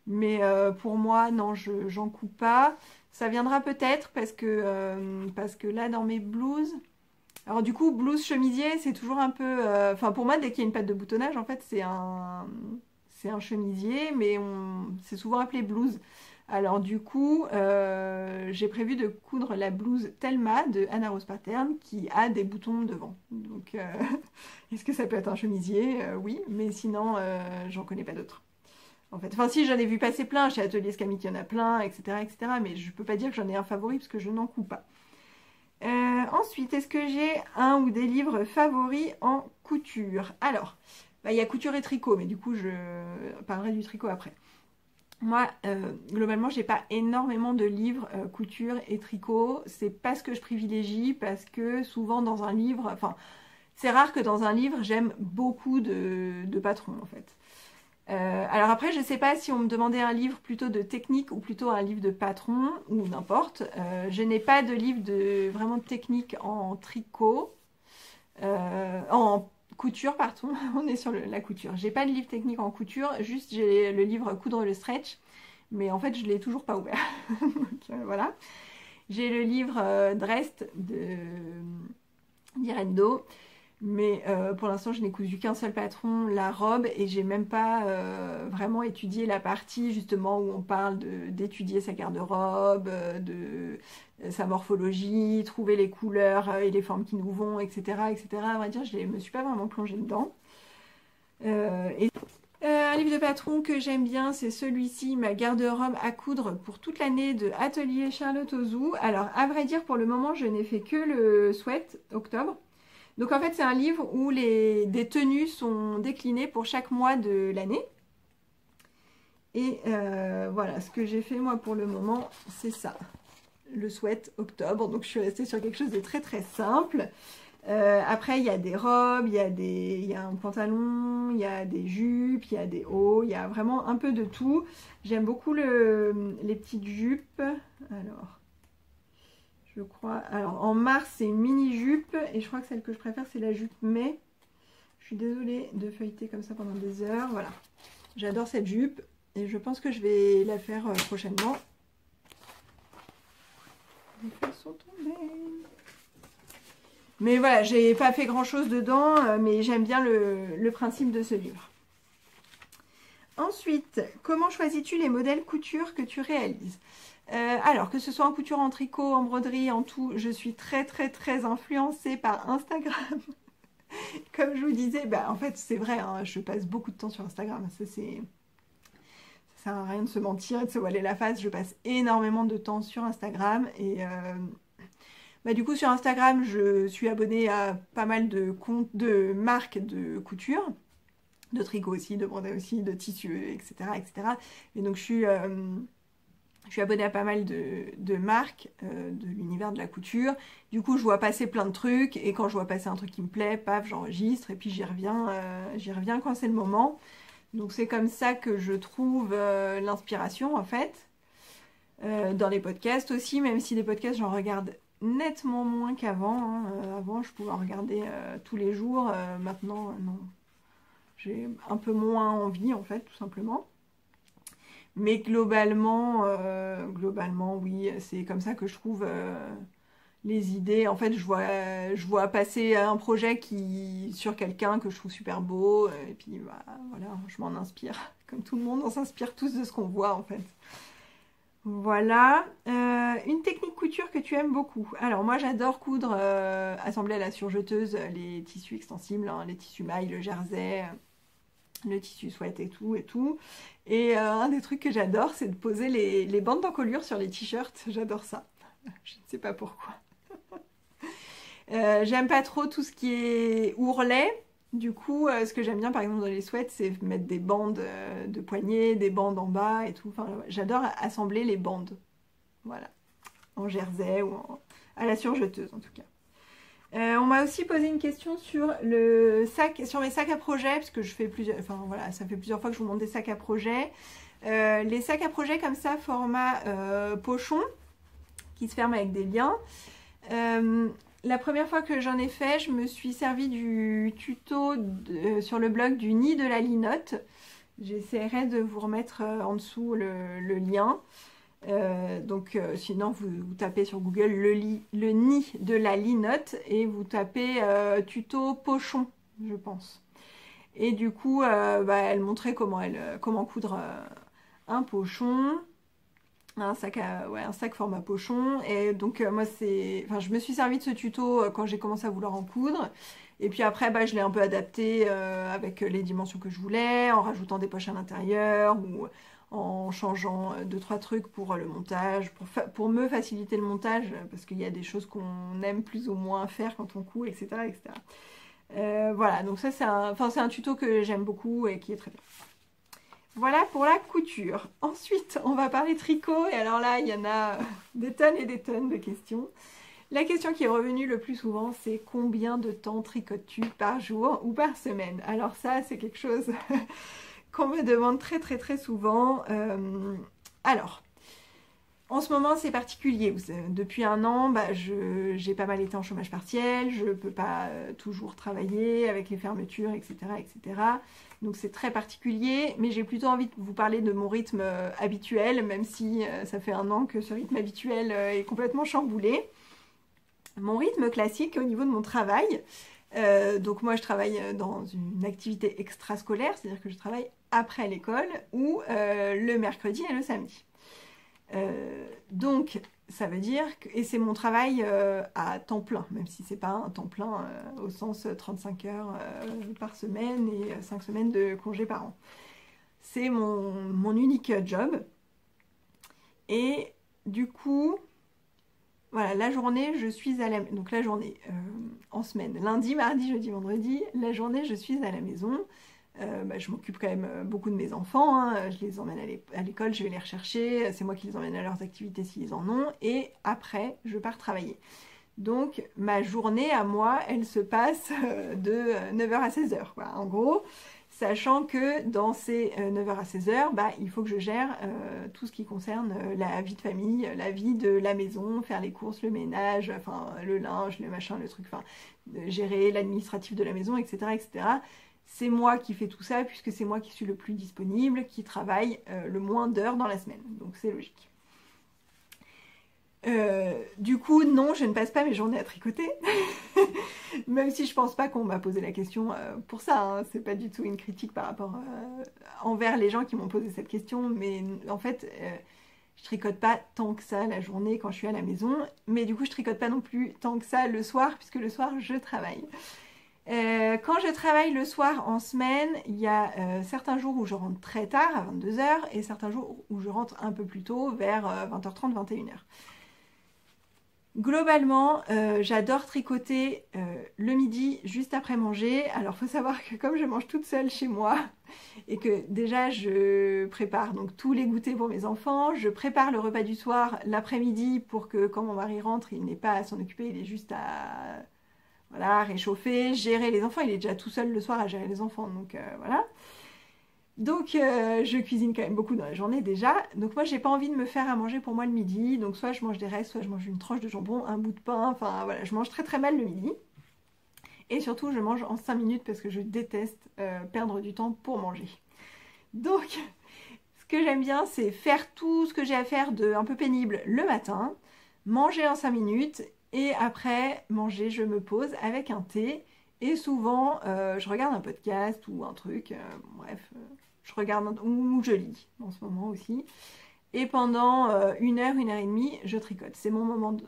Mais pour moi, non, j'en couds pas. Ça viendra peut-être parce que là, dans mes blouses... Alors du coup, blouse chemisier, c'est toujours un peu... Enfin, pour moi, dès qu'il y a une patte de boutonnage, en fait, c'est un chemisier, mais c'est souvent appelé blouse. Alors du coup, j'ai prévu de coudre la blouse Thelma de Anna Rose Pattern qui a des boutons devant. Donc, est-ce que ça peut être un chemisier? Oui, mais sinon, j'en connais pas d'autres. En fait, enfin si, j'en ai vu passer plein, chez Atelier Scamit, il y en a plein, etc., etc. Mais je peux pas dire que j'en ai un favori parce que je n'en couds pas. Ensuite, est-ce que j'ai un ou des livres favoris en couture? Alors, il y a couture et tricot, mais du coup, je parlerai du tricot après. Moi, globalement, j'ai pas énormément de livres couture et tricot. C'est pas ce que je privilégie parce que souvent dans un livre, enfin, c'est rare que dans un livre, j'aime beaucoup de patrons en fait. Alors après, je ne sais pas si on me demandait un livre plutôt de technique ou plutôt un livre de patron ou n'importe. Je n'ai pas de livre vraiment de technique en tricot, en couture, pardon. On est sur la couture. J'ai pas de livre technique en couture, juste j'ai le livre Coudre le stretch, mais en fait je l'ai toujours pas ouvert. Donc voilà. J'ai le livre Drest d'Irendo. Mais pour l'instant, je n'ai cousu qu'un seul patron, la robe, et j'ai même pas vraiment étudié la partie justement où on parle d'étudier sa garde-robe, de sa morphologie, trouver les couleurs et les formes qui nous vont, etc., etc. À vrai dire, je ne me suis pas vraiment plongée dedans. un livre de patron que j'aime bien, c'est celui-ci, Ma garde-robe à coudre pour toute l'année de Atelier Charlotte Ozou. Alors, à vrai dire, pour le moment, je n'ai fait que le sweat octobre. Donc, en fait, c'est un livre où des tenues sont déclinées pour chaque mois de l'année. Et voilà, ce que j'ai fait, moi, pour le moment, c'est ça. Le sweat octobre. Donc, je suis restée sur quelque chose de très, très simple. Après, il y a des robes, il y a un pantalon, il y a des jupes, il y a des hauts, il y a vraiment un peu de tout. J'aime beaucoup les petites jupes. Alors, je crois... Alors, en mars, c'est une mini-jupe. Et je crois que celle que je préfère, c'est la jupe mai. Je suis désolée de feuilleter comme ça pendant des heures. Voilà. J'adore cette jupe. Et je pense que je vais la faire prochainement. Les feuilles sont tombées. Mais voilà, j'ai pas fait grand chose dedans, mais j'aime bien le principe de ce livre. Ensuite, comment choisis-tu les modèles couture que tu réalises? Alors, que ce soit en couture, en tricot, en broderie, en tout, je suis très très très influencée par Instagram. Comme je vous disais, bah, en fait c'est vrai, hein, je passe beaucoup de temps sur Instagram. Ça sert à rien de se mentir et de se voiler la face. Je passe énormément de temps sur Instagram et... Bah, du coup, sur Instagram, je suis abonnée à pas mal de comptes de marques de couture, de tricot aussi, de broderie aussi, de tissus, etc., etc. Et donc, je suis abonnée à pas mal de marques de l'univers de la couture. Du coup, je vois passer plein de trucs et quand je vois passer un truc qui me plaît, paf, j'enregistre et puis j'y reviens quand c'est le moment. Donc, c'est comme ça que je trouve l'inspiration, en fait. Dans les podcasts aussi, même si les podcasts, j'en regarde nettement moins qu'avant. Hein. Avant, je pouvais en regarder tous les jours. Maintenant, non. J'ai un peu moins envie, en fait, tout simplement. Mais globalement, oui, c'est comme ça que je trouve les idées. En fait, je vois passer un projet sur quelqu'un que je trouve super beau. Et puis, bah, voilà, je m'en inspire. Comme tout le monde, on s'inspire tous de ce qu'on voit, en fait. Voilà, une technique couture que tu aimes beaucoup. Alors moi j'adore coudre, assembler à la surjeteuse les tissus extensibles, hein, les tissus mailles, le jersey, le tissu sweat et tout et tout. Et un des trucs que j'adore, c'est de poser les bandes d'encolure sur les t-shirts. J'adore ça. Je ne sais pas pourquoi. J'aime pas trop tout ce qui est ourlet. Du coup, ce que j'aime bien par exemple dans les sweats, c'est mettre des bandes de poignets, des bandes en bas et tout. Enfin, j'adore assembler les bandes. Voilà. En jersey ou à la surjeteuse en tout cas. On m'a aussi posé une question sur le sac, sur mes sacs à projet, parce que je fais plusieurs, enfin voilà, ça fait plusieurs fois que je vous montre des sacs à projet. Les sacs à projet comme ça, format pochon, qui se ferment avec des liens. La première fois que j'en ai fait, je me suis servi du tuto sur le blog du nid de la linotte. J'essaierai de vous remettre en dessous le lien. Sinon vous tapez sur Google le nid de la linotte et vous tapez tuto pochon, je pense. Et du coup, elle montrait comment coudre un pochon. Un sac format pochon. Et donc moi je me suis servi de ce tuto quand j'ai commencé à vouloir en coudre. Et puis après je l'ai un peu adapté avec les dimensions que je voulais, en rajoutant des poches à l'intérieur ou en changeant 2-3 trucs pour le montage, pour me faciliter le montage, parce qu'il y a des choses qu'on aime plus ou moins faire quand on coud, etc. etc. Voilà, donc ça c'est un tuto que j'aime beaucoup et qui est très bien. Voilà pour la couture. Ensuite, on va parler tricot. Et alors là, il y en a des tonnes et des tonnes de questions. La question qui est revenue le plus souvent, c'est combien de temps tricotes-tu par jour ou par semaine? Alors ça, c'est quelque chose qu'on me demande très très très souvent. Alors, en ce moment, c'est particulier. Depuis un an, j'ai pas mal été en chômage partiel. Je ne peux pas toujours travailler avec les fermetures, etc. etc. Donc c'est très particulier. Mais j'ai plutôt envie de vous parler de mon rythme habituel, même si ça fait un an que ce rythme habituel est complètement chamboulé. Mon rythme classique au niveau de mon travail. Donc moi, je travaille dans une activité extrascolaire, c'est-à-dire que je travaille après l'école ou le mercredi et le samedi. Donc ça veut dire et c'est mon travail à temps plein, même si c'est pas un temps plein au sens 35 heures par semaine et 5 semaines de congés par an. c'est mon unique job. Et du coup, voilà, la journée, je suis à la... Donc la journée en semaine, lundi, mardi, jeudi, vendredi, la journée, je suis à la maison. Je m'occupe quand même beaucoup de mes enfants, hein. Je les emmène à l'école, je vais les rechercher, c'est moi qui les emmène à leurs activités s'ils en ont, et après, je pars travailler. Donc ma journée à moi, elle se passe de 9h à 16h, quoi. En gros, sachant que dans ces 9h à 16h, il faut que je gère tout ce qui concerne la vie de famille, la vie de la maison, faire les courses, le ménage, enfin le linge, le machin, le truc, enfin gérer l'administratif de la maison, etc., etc. C'est moi qui fais tout ça puisque c'est moi qui suis le plus disponible, qui travaille le moins d'heures dans la semaine. Donc c'est logique. Du coup, non, je ne passe pas mes journées à tricoter. Même si je pense pas qu'on m'a posé la question pour ça. Hein. C'est pas du tout une critique par rapport envers les gens qui m'ont posé cette question. Mais en fait, je tricote pas tant que ça la journée quand je suis à la maison. Mais du coup, je tricote pas non plus tant que ça le soir puisque le soir, je travaille. Quand je travaille le soir en semaine, il y a certains jours où je rentre très tard, à 22h, et certains jours où je rentre un peu plus tôt, vers 20h30, 21h. Globalement, j'adore tricoter le midi, juste après manger. Alors, il faut savoir que comme je mange toute seule chez moi, et que déjà je prépare donc tous les goûters pour mes enfants, je prépare le repas du soir l'après-midi pour que quand mon mari rentre, il n'ait pas à s'en occuper, il est juste à... Voilà, réchauffer, gérer les enfants. Il est déjà tout seul le soir à gérer les enfants, donc voilà. Donc je cuisine quand même beaucoup dans la journée déjà. Donc moi j'ai pas envie de me faire à manger pour moi le midi. Donc soit je mange des restes, soit je mange une tranche de jambon, un bout de pain. Enfin voilà, je mange très très mal le midi. Et surtout je mange en 5 minutes parce que je déteste perdre du temps pour manger. Donc ce que j'aime bien c'est faire tout ce que j'ai à faire de un peu pénible le matin, manger en 5 minutes. Et après manger, je me pose avec un thé. Et souvent, je regarde un podcast ou un truc. Bref, je regarde ou je lis en ce moment aussi. Et pendant 1 heure et demie, je tricote. C'est mon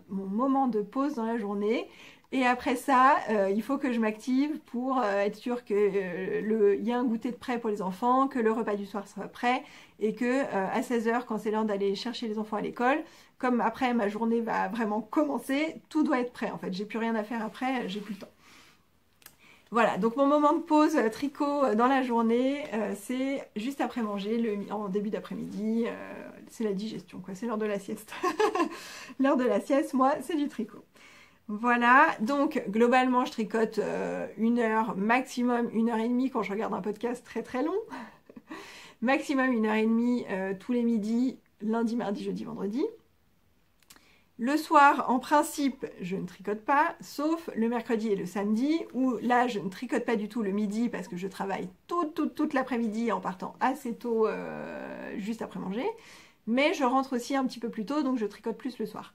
moment de pause dans la journée. Et après ça, il faut que je m'active pour être sûr qu'il y a un goûter de prêt pour les enfants, que le repas du soir soit prêt et que à 16h, quand c'est l'heure d'aller chercher les enfants à l'école, comme après ma journée va vraiment commencer, tout doit être prêt en fait. J'ai plus rien à faire après, j'ai plus le temps. Voilà, donc mon moment de pause tricot dans la journée, c'est juste après manger, en début d'après-midi, c'est la digestion quoi, c'est l'heure de la sieste. L'heure de la sieste, moi, c'est du tricot. Voilà, donc globalement je tricote 1 heure, maximum 1 heure et demie quand je regarde un podcast très très long. Maximum 1 heure et demie tous les midis, lundi, mardi, jeudi, vendredi. Le soir, en principe, je ne tricote pas, sauf le mercredi et le samedi, où là je ne tricote pas du tout le midi parce que je travaille toute l'après-midi en partant assez tôt, juste après manger. Mais je rentre aussi un petit peu plus tôt, donc je tricote plus le soir.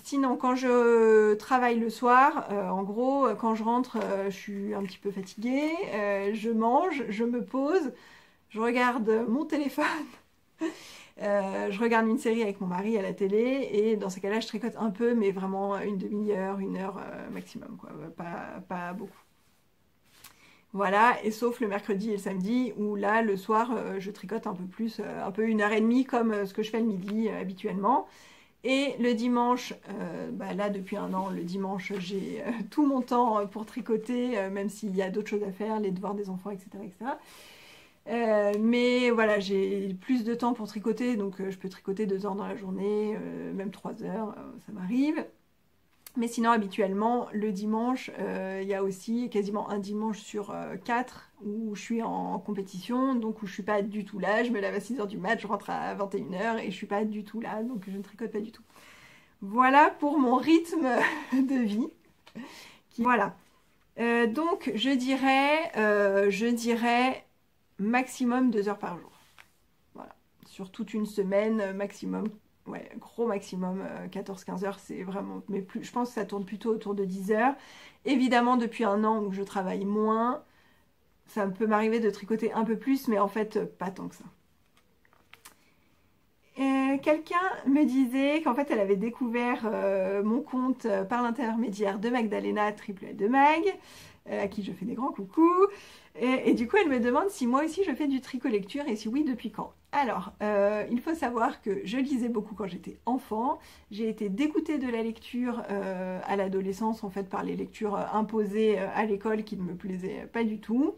Sinon, quand je travaille le soir, en gros, quand je rentre, je suis un petit peu fatiguée, je mange, je me pose, je regarde mon téléphone, je regarde une série avec mon mari à la télé, et dans ces cas-là, je tricote un peu, mais vraiment une demi-heure, 1 heure maximum, quoi, pas beaucoup. Voilà, et sauf le mercredi et le samedi, où là, le soir, je tricote un peu plus, un peu 1 heure et demie, comme ce que je fais le midi habituellement. Et le dimanche, là depuis un an, le dimanche j'ai tout mon temps pour tricoter, même s'il y a d'autres choses à faire, les devoirs des enfants, etc. etc. Mais voilà, j'ai plus de temps pour tricoter, donc je peux tricoter 2 heures dans la journée, même 3 heures, ça m'arrive. Mais sinon, habituellement, le dimanche, il y a aussi quasiment un dimanche sur 4 où je suis en compétition, donc où je suis pas du tout là. Je me lève à 6h du mat, je rentre à 21h et je suis pas du tout là, donc je ne tricote pas du tout. Voilà pour mon rythme de vie. Voilà. Donc, je dirais maximum 2 heures par jour. Voilà. Sur toute une semaine, maximum. Ouais, gros maximum 14-15 heures, c'est vraiment... Mais plus, je pense que ça tourne plutôt autour de 10 heures. Évidemment, depuis un an où je travaille moins, ça peut m'arriver de tricoter un peu plus, mais en fait, pas tant que ça. quelqu'un me disait qu'en fait elle avait découvert mon compte par l'intermédiaire de Magdalena, Triple L de Mag, à qui je fais des grands coucous. Et du coup elle me demande si moi aussi je fais du tricot lecture et si oui, depuis quand. Alors, il faut savoir que je lisais beaucoup quand j'étais enfant. J'ai été dégoûtée de la lecture à l'adolescence, en fait, par les lectures imposées à l'école qui ne me plaisaient pas du tout.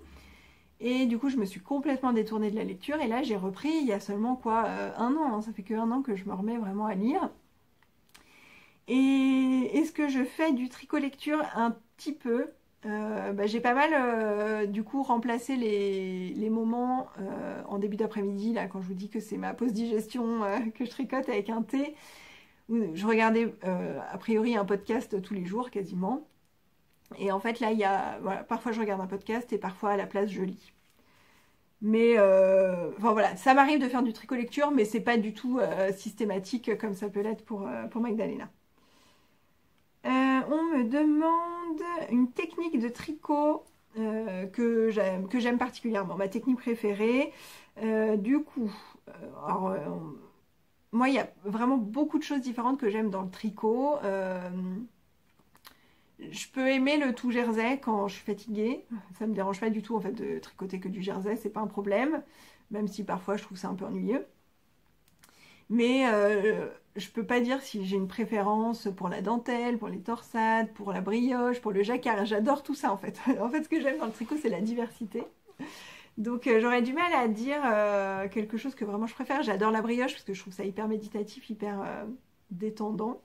Et du coup, je me suis complètement détournée de la lecture. Et là, j'ai repris il y a seulement quoi, un an. Hein, ça fait que un an que je me remets vraiment à lire. Et est-ce que je fais du tricot lecture? Un petit peu. J'ai pas mal du coup remplacé les moments en début d'après-midi, là quand je vous dis que c'est ma pause digestion que je tricote avec un thé, où je regardais a priori un podcast tous les jours quasiment. Et en fait là il y a, voilà, parfois je regarde un podcast et parfois à la place je lis. Mais enfin voilà, ça m'arrive de faire du tricot lecture, mais c'est pas du tout systématique comme ça peut l'être pour Magdalena. On me demande une technique de tricot que j'aime particulièrement, ma technique préférée. Du coup, moi il y a vraiment beaucoup de choses différentes que j'aime dans le tricot. Je peux aimer le tout jersey quand je suis fatiguée. Ça me dérange pas du tout en fait de tricoter que du jersey, c'est pas un problème, même si parfois je trouve ça un peu ennuyeux. Mais je peux pas dire si j'ai une préférence pour la dentelle, pour les torsades, pour la brioche, pour le jacquard. J'adore tout ça en fait. En fait, ce que j'aime dans le tricot, c'est la diversité. Donc j'aurais du mal à dire quelque chose que vraiment je préfère. J'adore la brioche parce que je trouve ça hyper méditatif, hyper détendant.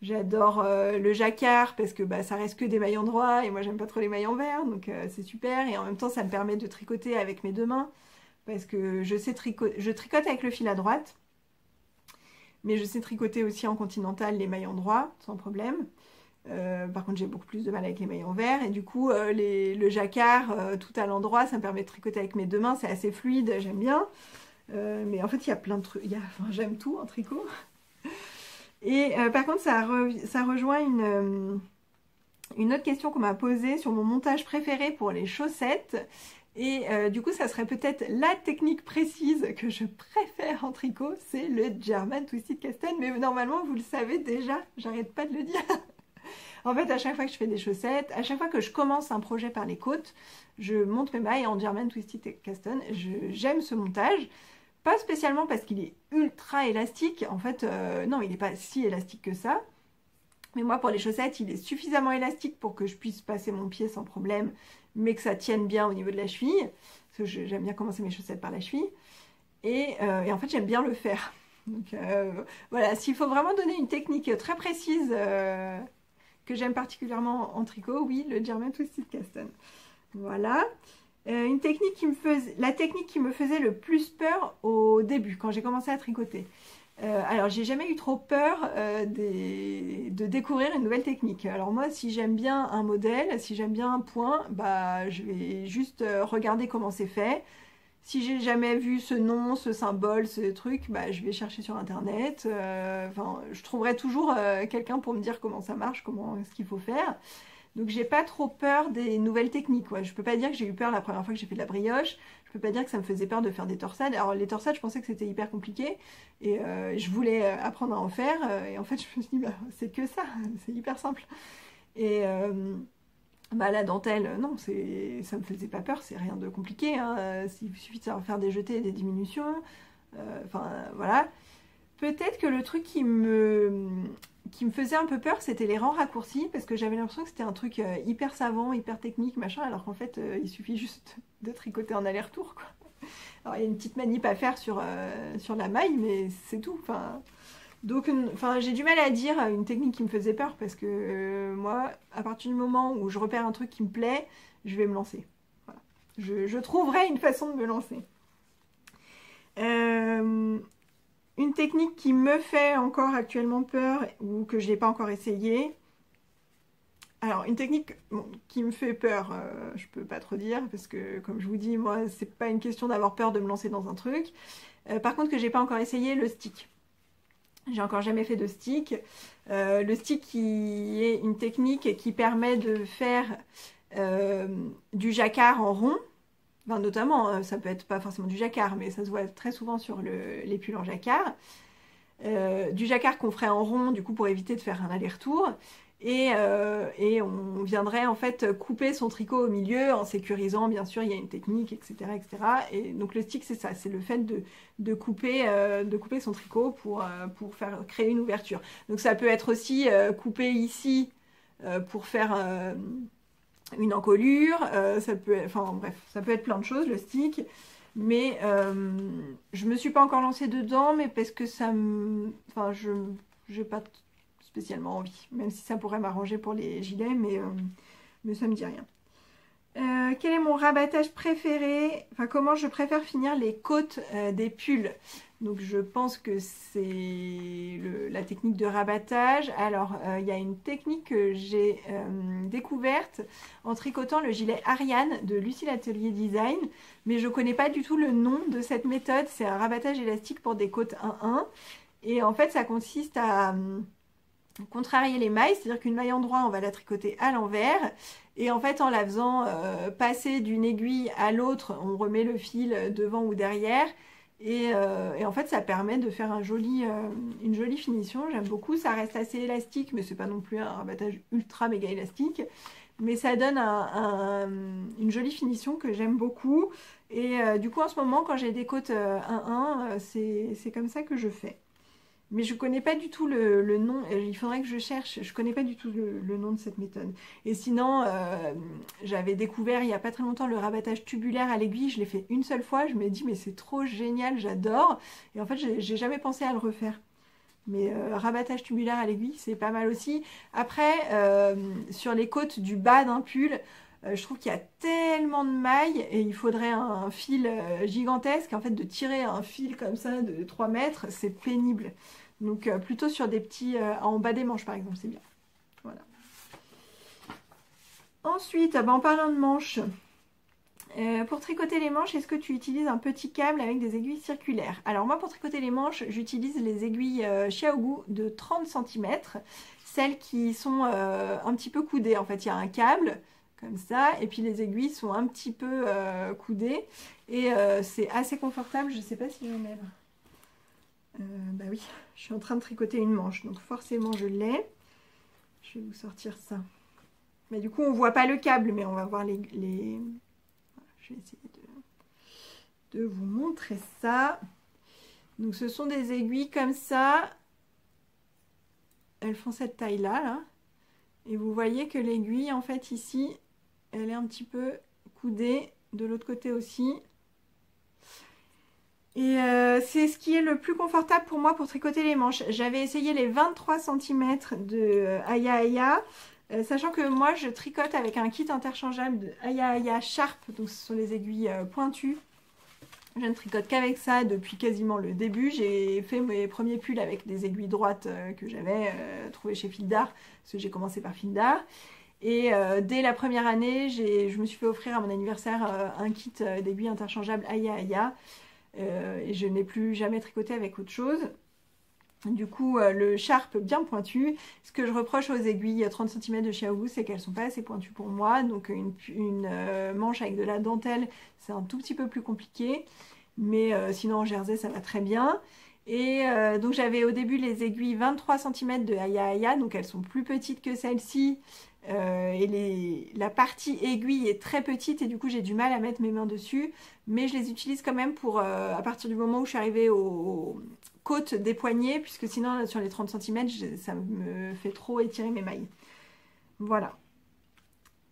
J'adore le jacquard parce que ça reste que des mailles endroits et moi j'aime pas trop les mailles envers, donc c'est super. Et en même temps, ça me permet de tricoter avec mes deux mains parce que je tricote avec le fil à droite. Mais je sais tricoter aussi en continental les mailles en droit, sans problème. Par contre, j'ai beaucoup plus de mal avec les mailles en vert. Et du coup, le jacquard, tout à l'endroit, ça me permet de tricoter avec mes deux mains. C'est assez fluide, j'aime bien. Mais en fait, il y a plein de trucs. Enfin, j'aime tout en tricot. Et par contre, ça rejoint une autre question qu'on m'a posée sur mon montage préféré pour les chaussettes. Et du coup, ça serait peut-être la technique précise que je préfère en tricot, c'est le German Twisted Cast On. Mais normalement, vous le savez déjà, j'arrête pas de le dire. En fait, à chaque fois que je fais des chaussettes, à chaque fois que je commence un projet par les côtes, je monte mes mailles en German Twisted Cast On. J'aime ce montage, pas spécialement parce qu'il est ultra élastique. En fait, non, il n'est pas si élastique que ça. Mais moi, pour les chaussettes, il est suffisamment élastique pour que je puisse passer mon pied sans problème, mais que ça tienne bien au niveau de la cheville. Parce que j'aime bien commencer mes chaussettes par la cheville. Et en fait, j'aime bien le faire. Donc voilà, s'il faut vraiment donner une technique très précise que j'aime particulièrement en tricot, oui, le German Twisted Cast On. Voilà. La technique qui me faisait le plus peur au début, quand j'ai commencé à tricoter. Alors, j'ai jamais eu trop peur de découvrir une nouvelle technique. Alors moi, si j'aime bien un modèle, si j'aime bien un point, je vais juste regarder comment c'est fait. Si j'ai jamais vu ce nom, ce symbole, ce truc, je vais chercher sur internet. Je trouverai toujours quelqu'un pour me dire comment ça marche, ce qu'il faut faire. Donc j'ai pas trop peur des nouvelles techniques. Je peux pas dire que j'ai eu peur la première fois que j'ai fait de la brioche. Je peux pas dire que ça me faisait peur de faire des torsades. Alors les torsades, je pensais que c'était hyper compliqué et je voulais apprendre à en faire. Et en fait, je me suis dit, c'est que ça, c'est hyper simple. Et la dentelle, non, ça me faisait pas peur, c'est rien de compliqué. Hein. Il suffit de savoir faire des jetés et des diminutions. Voilà. Peut-être que le truc qui me faisait un peu peur, c'était les rangs raccourcis, parce que j'avais l'impression que c'était un truc hyper savant, hyper technique, machin, alors qu'en fait, il suffit juste de tricoter en aller-retour, quoi. Alors, il y a une petite manip à faire sur la maille, mais c'est tout. Donc, j'ai du mal à dire une technique qui me faisait peur, parce que moi, à partir du moment où je repère un truc qui me plaît, je vais me lancer. Voilà. Je trouverai une façon de me lancer. Une technique qui me fait encore actuellement peur ou que je n'ai pas encore essayé. Alors, une technique qui me fait peur, je peux pas trop dire parce que, comme je vous dis, moi, c'est pas une question d'avoir peur de me lancer dans un truc. Par contre, que j'ai pas encore essayé, le stick. J'ai encore jamais fait de stick. Le stick qui est une technique qui permet de faire du jacquard en rond. Enfin, notamment, ça peut être pas forcément du jacquard, mais ça se voit très souvent sur les pulls en jacquard. du jacquard qu'on ferait en rond, du coup pour éviter de faire un aller-retour. Et on viendrait en fait couper son tricot au milieu en sécurisant, bien sûr, il y a une technique, etc. etc. Et donc le stick, c'est ça, c'est le fait de couper son tricot pour créer une ouverture. Donc ça peut être aussi coupé ici pour faire une encolure, enfin bref, ça peut être plein de choses, le stick. Mais je me suis pas encore lancée dedans, mais parce que enfin, j'ai pas spécialement envie, même si ça pourrait m'arranger pour les gilets, mais ça me dit rien. Quel est mon rabattage préféré? Enfin, comment je préfère finir les côtes des pulls? Donc je pense que c'est la technique de rabattage. Alors il y a une technique que j'ai découverte en tricotant le gilet Ariane de Lucille Atelier Design, mais je ne connais pas du tout le nom de cette méthode. C'est un rabattage élastique pour des côtes 1-1. Et en fait ça consiste à contrarier les mailles, c'est-à-dire qu'une maille en droit on va la tricoter à l'envers, et en fait en la faisant passer d'une aiguille à l'autre, on remet le fil devant ou derrière, et en fait ça permet de faire une jolie finition. J'aime beaucoup, ça reste assez élastique, mais c'est pas non plus un rabattage ultra méga élastique, mais ça donne une jolie finition que j'aime beaucoup. Et du coup en ce moment quand j'ai des côtes 1-1, c'est comme ça que je fais. Mais je connais pas du tout le nom, il faudrait que je cherche, je connais pas du tout le nom de cette méthode. Et sinon, j'avais découvert il y a pas très longtemps le rabattage tubulaire à l'aiguille, je l'ai fait une seule fois, je me dis mais c'est trop génial, j'adore. Et en fait, j'ai jamais pensé à le refaire. Mais rabattage tubulaire à l'aiguille, c'est pas mal aussi. Après, sur les côtes du bas d'un pull, je trouve qu'il y a tellement de mailles et il faudrait un fil gigantesque. En fait, de tirer un fil comme ça de 3 mètres, c'est pénible. Donc plutôt sur des petits en bas des manches par exemple, c'est bien. Voilà. Ensuite, en parlant de manches, pour tricoter les manches, est-ce que tu utilises un petit câble avec des aiguilles circulaires? Alors moi pour tricoter les manches, j'utilise les aiguilles Xiaogu de 30 cm, celles qui sont un petit peu coudées. En fait, il y a un câble comme ça, et puis les aiguilles sont un petit peu coudées, et c'est assez confortable. Je ne sais pas si j'en ai là. Bah oui, je suis en train de tricoter une manche, donc forcément je l'ai. Je vais vous sortir ça. Mais du coup on voit pas le câble, mais on va voir les... Je vais essayer de vous montrer ça. Donc ce sont des aiguilles comme ça. Elles font cette taille-là, là. Et vous voyez que l'aiguille, en fait, ici, elle est un petit peu coudée. De l'autre côté aussi. Et c'est ce qui est le plus confortable pour moi pour tricoter les manches. J'avais essayé les 23 cm de Aya Aya. Sachant que moi je tricote avec un kit interchangeable de Aya Aya Sharp, donc ce sont les aiguilles pointues. Je ne tricote qu'avec ça depuis quasiment le début. J'ai fait mes premiers pulls avec des aiguilles droites que j'avais trouvées chez Fil d'Art, parce que j'ai commencé par Fil d'Art. Et dès la première année, je me suis fait offrir à mon anniversaire un kit d'aiguilles interchangeables Aya Aya. Et je n'ai plus jamais tricoté avec autre chose. Du coup, le Sharp bien pointu. Ce que je reproche aux aiguilles 30 cm de Xiaogu, c'est qu'elles sont pas assez pointues pour moi. Donc une manche avec de la dentelle, c'est un tout petit peu plus compliqué. Mais sinon en jersey, ça va très bien. Et donc j'avais au début les aiguilles 23 cm de Aya Aya, donc elles sont plus petites que celles-ci. Et la partie aiguille est très petite et du coup j'ai du mal à mettre mes mains dessus, mais je les utilise quand même pour à partir du moment où je suis arrivée aux côtes des poignets, puisque sinon sur les 30 cm ça me fait trop étirer mes mailles. Voilà.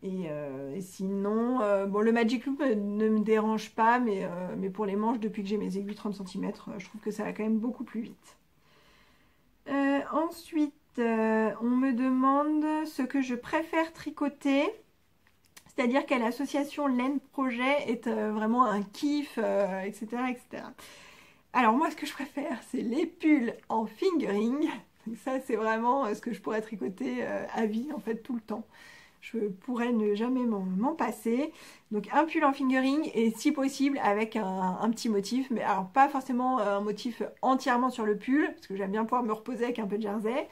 Et sinon, bon, le Magic Loop ne me dérange pas, mais pour les manches, depuis que j'ai mes aiguilles 30 cm, je trouve que ça va quand même beaucoup plus vite. Ensuite, on me demande ce que je préfère tricoter, c'est-à-dire quelle association laine projet est vraiment un kiff, etc., etc. Alors moi, ce que je préfère, c'est les pulls en fingering. Donc ça, c'est vraiment ce que je pourrais tricoter à vie, en fait, tout le temps. Je pourrais ne jamais m'en passer. Donc un pull en fingering et si possible avec un petit motif. Mais alors pas forcément un motif entièrement sur le pull, parce que j'aime bien pouvoir me reposer avec un peu de jersey.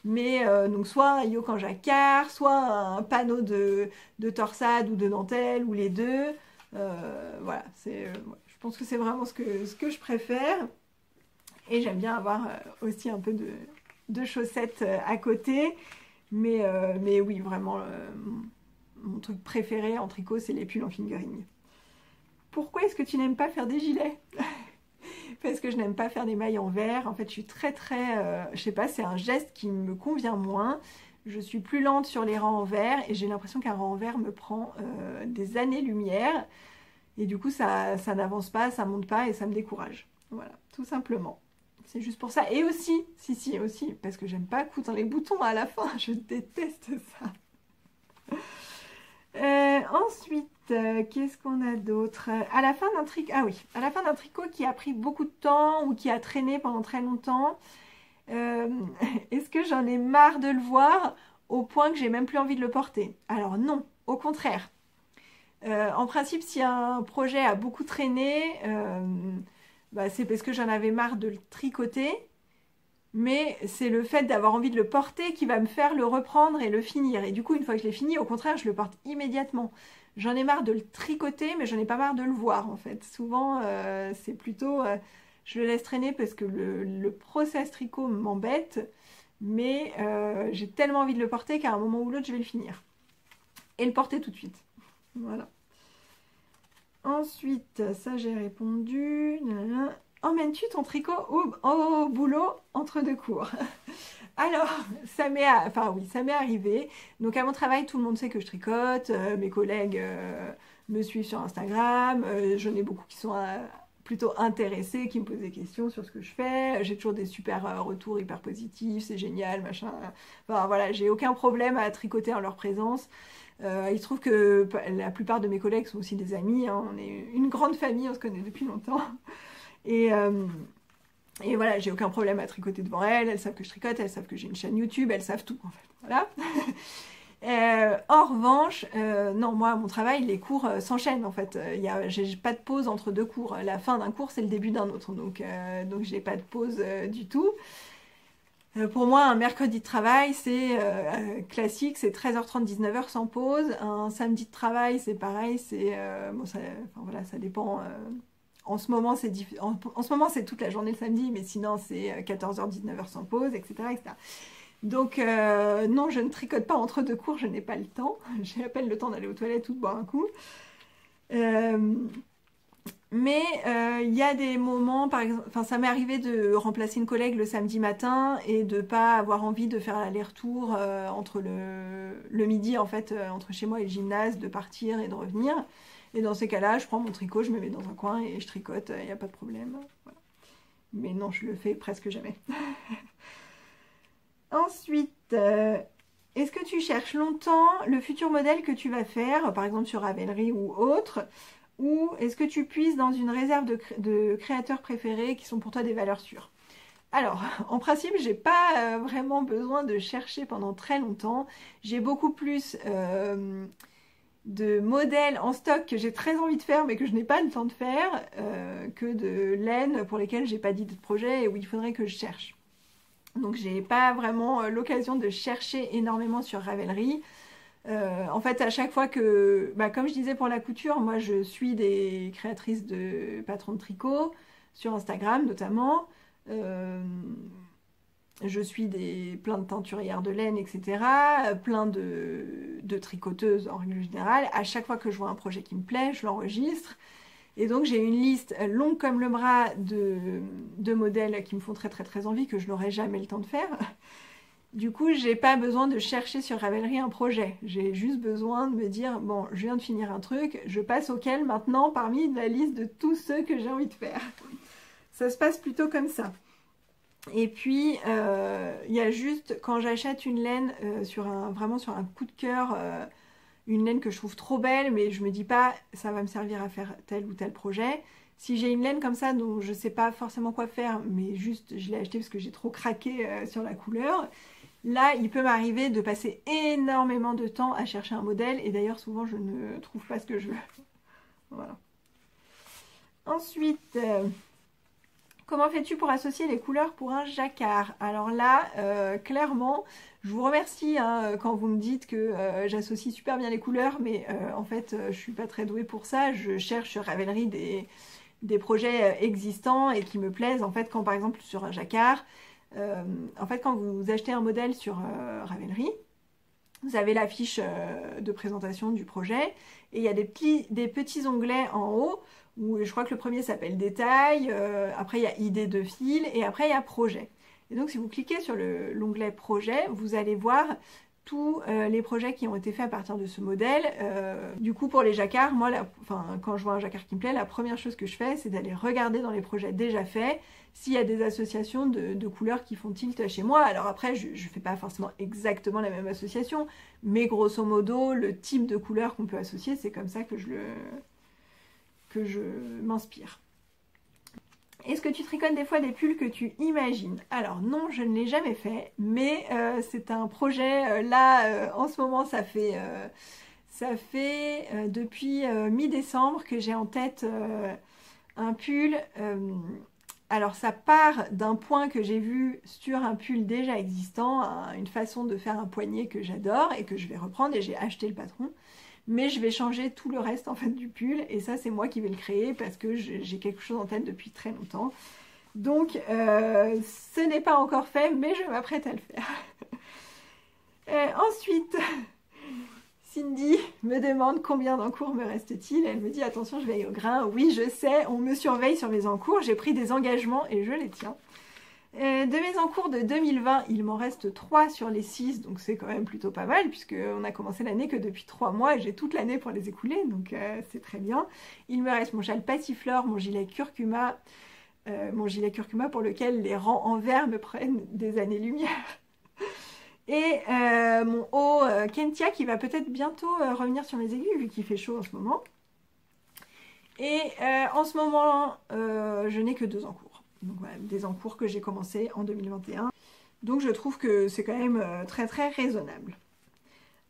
Mais donc soit un yoke en jacquard, soit un panneau de torsade ou de dentelle, ou les deux. Voilà, je pense que c'est vraiment ce que je préfère. Et j'aime bien avoir aussi un peu de chaussettes à côté. Mais oui, vraiment, mon truc préféré en tricot, c'est les pulls en fingering. Pourquoi est-ce que tu n'aimes pas faire des gilets? Parce que je n'aime pas faire des mailles en verre. En fait, je suis très, je sais pas, c'est un geste qui me convient moins. Je suis plus lente sur les rangs en verre et j'ai l'impression qu'un rang en verre me prend des années-lumière. Et du coup, ça n'avance pas, ça monte pas et ça me décourage. Voilà, tout simplement. C'est juste pour ça. Et aussi, si, aussi, parce que j'aime pas coudre les boutons à la fin. Je déteste ça. Ensuite, qu'est-ce qu'on a d'autre? À la fin d'un tricot, ah oui, à la fin d'un tricot qui a pris beaucoup de temps ou qui a traîné pendant très longtemps, est-ce que j'en ai marre de le voir au point que j'ai même plus envie de le porter? Alors non, au contraire. En principe, si un projet a beaucoup traîné, c'est parce que j'en avais marre de le tricoter. Mais c'est le fait d'avoir envie de le porter qui va me faire le reprendre et le finir. Et du coup, une fois que je l'ai fini, au contraire, je le porte immédiatement. J'en ai marre de le tricoter, mais j'en ai pas marre de le voir, en fait. Souvent, c'est plutôt... je le laisse traîner parce que le process tricot m'embête. Mais j'ai tellement envie de le porter qu'à un moment ou l'autre, je vais le finir. Et le porter tout de suite. Voilà. Ensuite, ça j'ai répondu... Emmènes-tu ton tricot au boulot entre deux cours? Alors, ça m'est arrivé. Donc à mon travail, tout le monde sait que je tricote. Mes collègues me suivent sur Instagram. J'en ai beaucoup qui sont plutôt intéressés, qui me posent des questions sur ce que je fais. J'ai toujours des super retours hyper positifs. C'est génial, machin. Enfin voilà, j'ai aucun problème à tricoter en leur présence. Il se trouve que la plupart de mes collègues sont aussi des amis. Hein. On est une grande famille, on se connaît depuis longtemps. Et voilà, j'ai aucun problème à tricoter devant elles savent que je tricote, elles savent que j'ai une chaîne YouTube, elles savent tout en fait. Voilà. En revanche, non, moi, mon travail, les cours s'enchaînent en fait. J'ai pas de pause entre deux cours. La fin d'un cours, c'est le début d'un autre. Donc j'ai pas de pause du tout. Pour moi, un mercredi de travail, c'est classique, c'est 13h30, 19h sans pause. Un samedi de travail, c'est pareil, c'est voilà, ça dépend. En ce moment, c'est toute la journée le samedi, mais sinon, c'est 14h, 19h sans pause, etc. etc. Donc, non, je ne tricote pas entre deux cours, je n'ai pas le temps. J'ai à peine le temps d'aller aux toilettes ou de boire un coup. Mais il y a des moments, par exemple, ça m'est arrivé de remplacer une collègue le samedi matin et de ne pas avoir envie de faire l'aller-retour entre le midi, en fait, entre chez moi et le gymnase, de partir et de revenir. Et dans ces cas-là, je prends mon tricot, je me mets dans un coin et je tricote, il n'y a pas de problème. Voilà. Mais non, je le fais presque jamais. Ensuite, est-ce que tu cherches longtemps le futur modèle que tu vas faire, par exemple sur Ravelry ou autre, ou est-ce que tu puises dans une réserve de créateurs préférés qui sont pour toi des valeurs sûres? Alors, en principe, j'ai pas vraiment besoin de chercher pendant très longtemps. J'ai beaucoup plus de modèles en stock que j'ai très envie de faire mais que je n'ai pas le temps de faire que de laine pour lesquelles j'ai pas d'idée de projet et où il faudrait que je cherche. Donc j'ai pas vraiment l'occasion de chercher énormément sur Ravelry. En fait, à chaque fois que, comme je disais pour la couture, moi je suis des créatrices de patrons de tricot sur Instagram notamment. Je suis plein de teinturières de laine, etc. Plein de tricoteuses en règle générale. À chaque fois que je vois un projet qui me plaît, je l'enregistre. Et donc j'ai une liste longue comme le bras de modèles qui me font très très très envie, que je n'aurai jamais le temps de faire. Du coup, j'ai pas besoin de chercher sur Ravelry un projet. J'ai juste besoin de me dire, bon, je viens de finir un truc, je passe auquel maintenant parmi la liste de tous ceux que j'ai envie de faire. Ça se passe plutôt comme ça. Et puis, il y a juste, quand j'achète une laine vraiment sur un coup de cœur, une laine que je trouve trop belle, mais je me dis pas, ça va me servir à faire tel ou tel projet. Si j'ai une laine comme ça dont je sais pas forcément quoi faire, mais juste je l'ai achetée parce que j'ai trop craqué sur la couleur, là, il peut m'arriver de passer énormément de temps à chercher un modèle, et d'ailleurs, souvent, je ne trouve pas ce que je veux. Voilà. Ensuite... comment fais-tu pour associer les couleurs pour un jacquard? Alors là, clairement, je vous remercie quand vous me dites que j'associe super bien les couleurs, mais en fait, je suis pas très douée pour ça. Je cherche sur Ravelry des projets existants et qui me plaisent. En fait, quand par exemple sur un jacquard, en fait quand vous achetez un modèle sur Ravelry, vous avez la fiche de présentation du projet et il y a des petits onglets en haut où je crois que le premier s'appelle détail, après il y a idée de fil et après il y a projet. Et donc si vous cliquez sur l'onglet projet, vous allez voir tous les projets qui ont été faits à partir de ce modèle. Du coup pour les jacquards, moi quand je vois un jacquard qui me plaît, la première chose que je fais c'est d'aller regarder dans les projets déjà faits s'il y a des associations de couleurs qui font tilt chez moi. Alors après je ne fais pas forcément exactement la même association, mais grosso modo le type de couleur qu'on peut associer, c'est comme ça que je m'inspire. Est-ce que tu tricotes des fois des pulls que tu imagines? Alors non, je ne l'ai jamais fait, mais c'est un projet, là en ce moment ça fait depuis mi-décembre que j'ai en tête un pull. Alors ça part d'un point que j'ai vu sur un pull déjà existant, une façon de faire un poignet que j'adore et que je vais reprendre et j'ai acheté le patron. Mais je vais changer tout le reste en fait du pull et ça c'est moi qui vais le créer parce que j'ai quelque chose en tête depuis très longtemps. Donc ce n'est pas encore fait mais je m'apprête à le faire. Ensuite, Cindy me demande combien d'encours me reste-t-il. Elle me dit attention je vais aller au grain. Oui je sais, on me surveille sur mes encours, j'ai pris des engagements et je les tiens. De mes encours de 2020, il m'en reste 3 sur les 6, donc c'est quand même plutôt pas mal, puisqu'on a commencé l'année que depuis 3 mois, et j'ai toute l'année pour les écouler, donc c'est très bien. Il me reste mon châle passiflore, mon gilet curcuma pour lequel les rangs en vert me prennent des années-lumière, et mon haut Kentia qui va peut-être bientôt revenir sur mes aiguilles, vu qu'il fait chaud en ce moment. Et en ce moment, je n'ai que 2 encours. Donc voilà, des encours que j'ai commencé en 2021. Donc je trouve que c'est quand même très très raisonnable.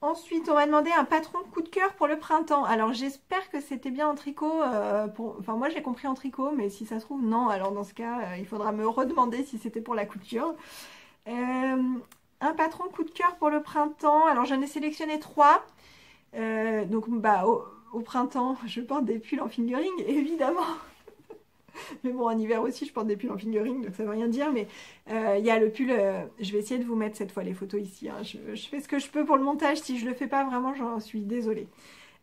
Ensuite, on m'a demandé un patron coup de cœur pour le printemps. Alors j'espère que c'était bien en tricot. Enfin moi j'ai compris en tricot, mais si ça se trouve non. Alors dans ce cas, il faudra me redemander si c'était pour la couture. Un patron coup de cœur pour le printemps. Alors j'en ai sélectionné 3. Donc bah au printemps, je porte des pulls en fingering, évidemment. Mais bon, en hiver aussi, je porte des pulls en fingering, donc ça veut rien dire. Mais il y a le pull, je vais essayer de vous mettre cette fois les photos ici. Hein. Je fais ce que je peux pour le montage. Si je le fais pas, vraiment, j'en suis désolée.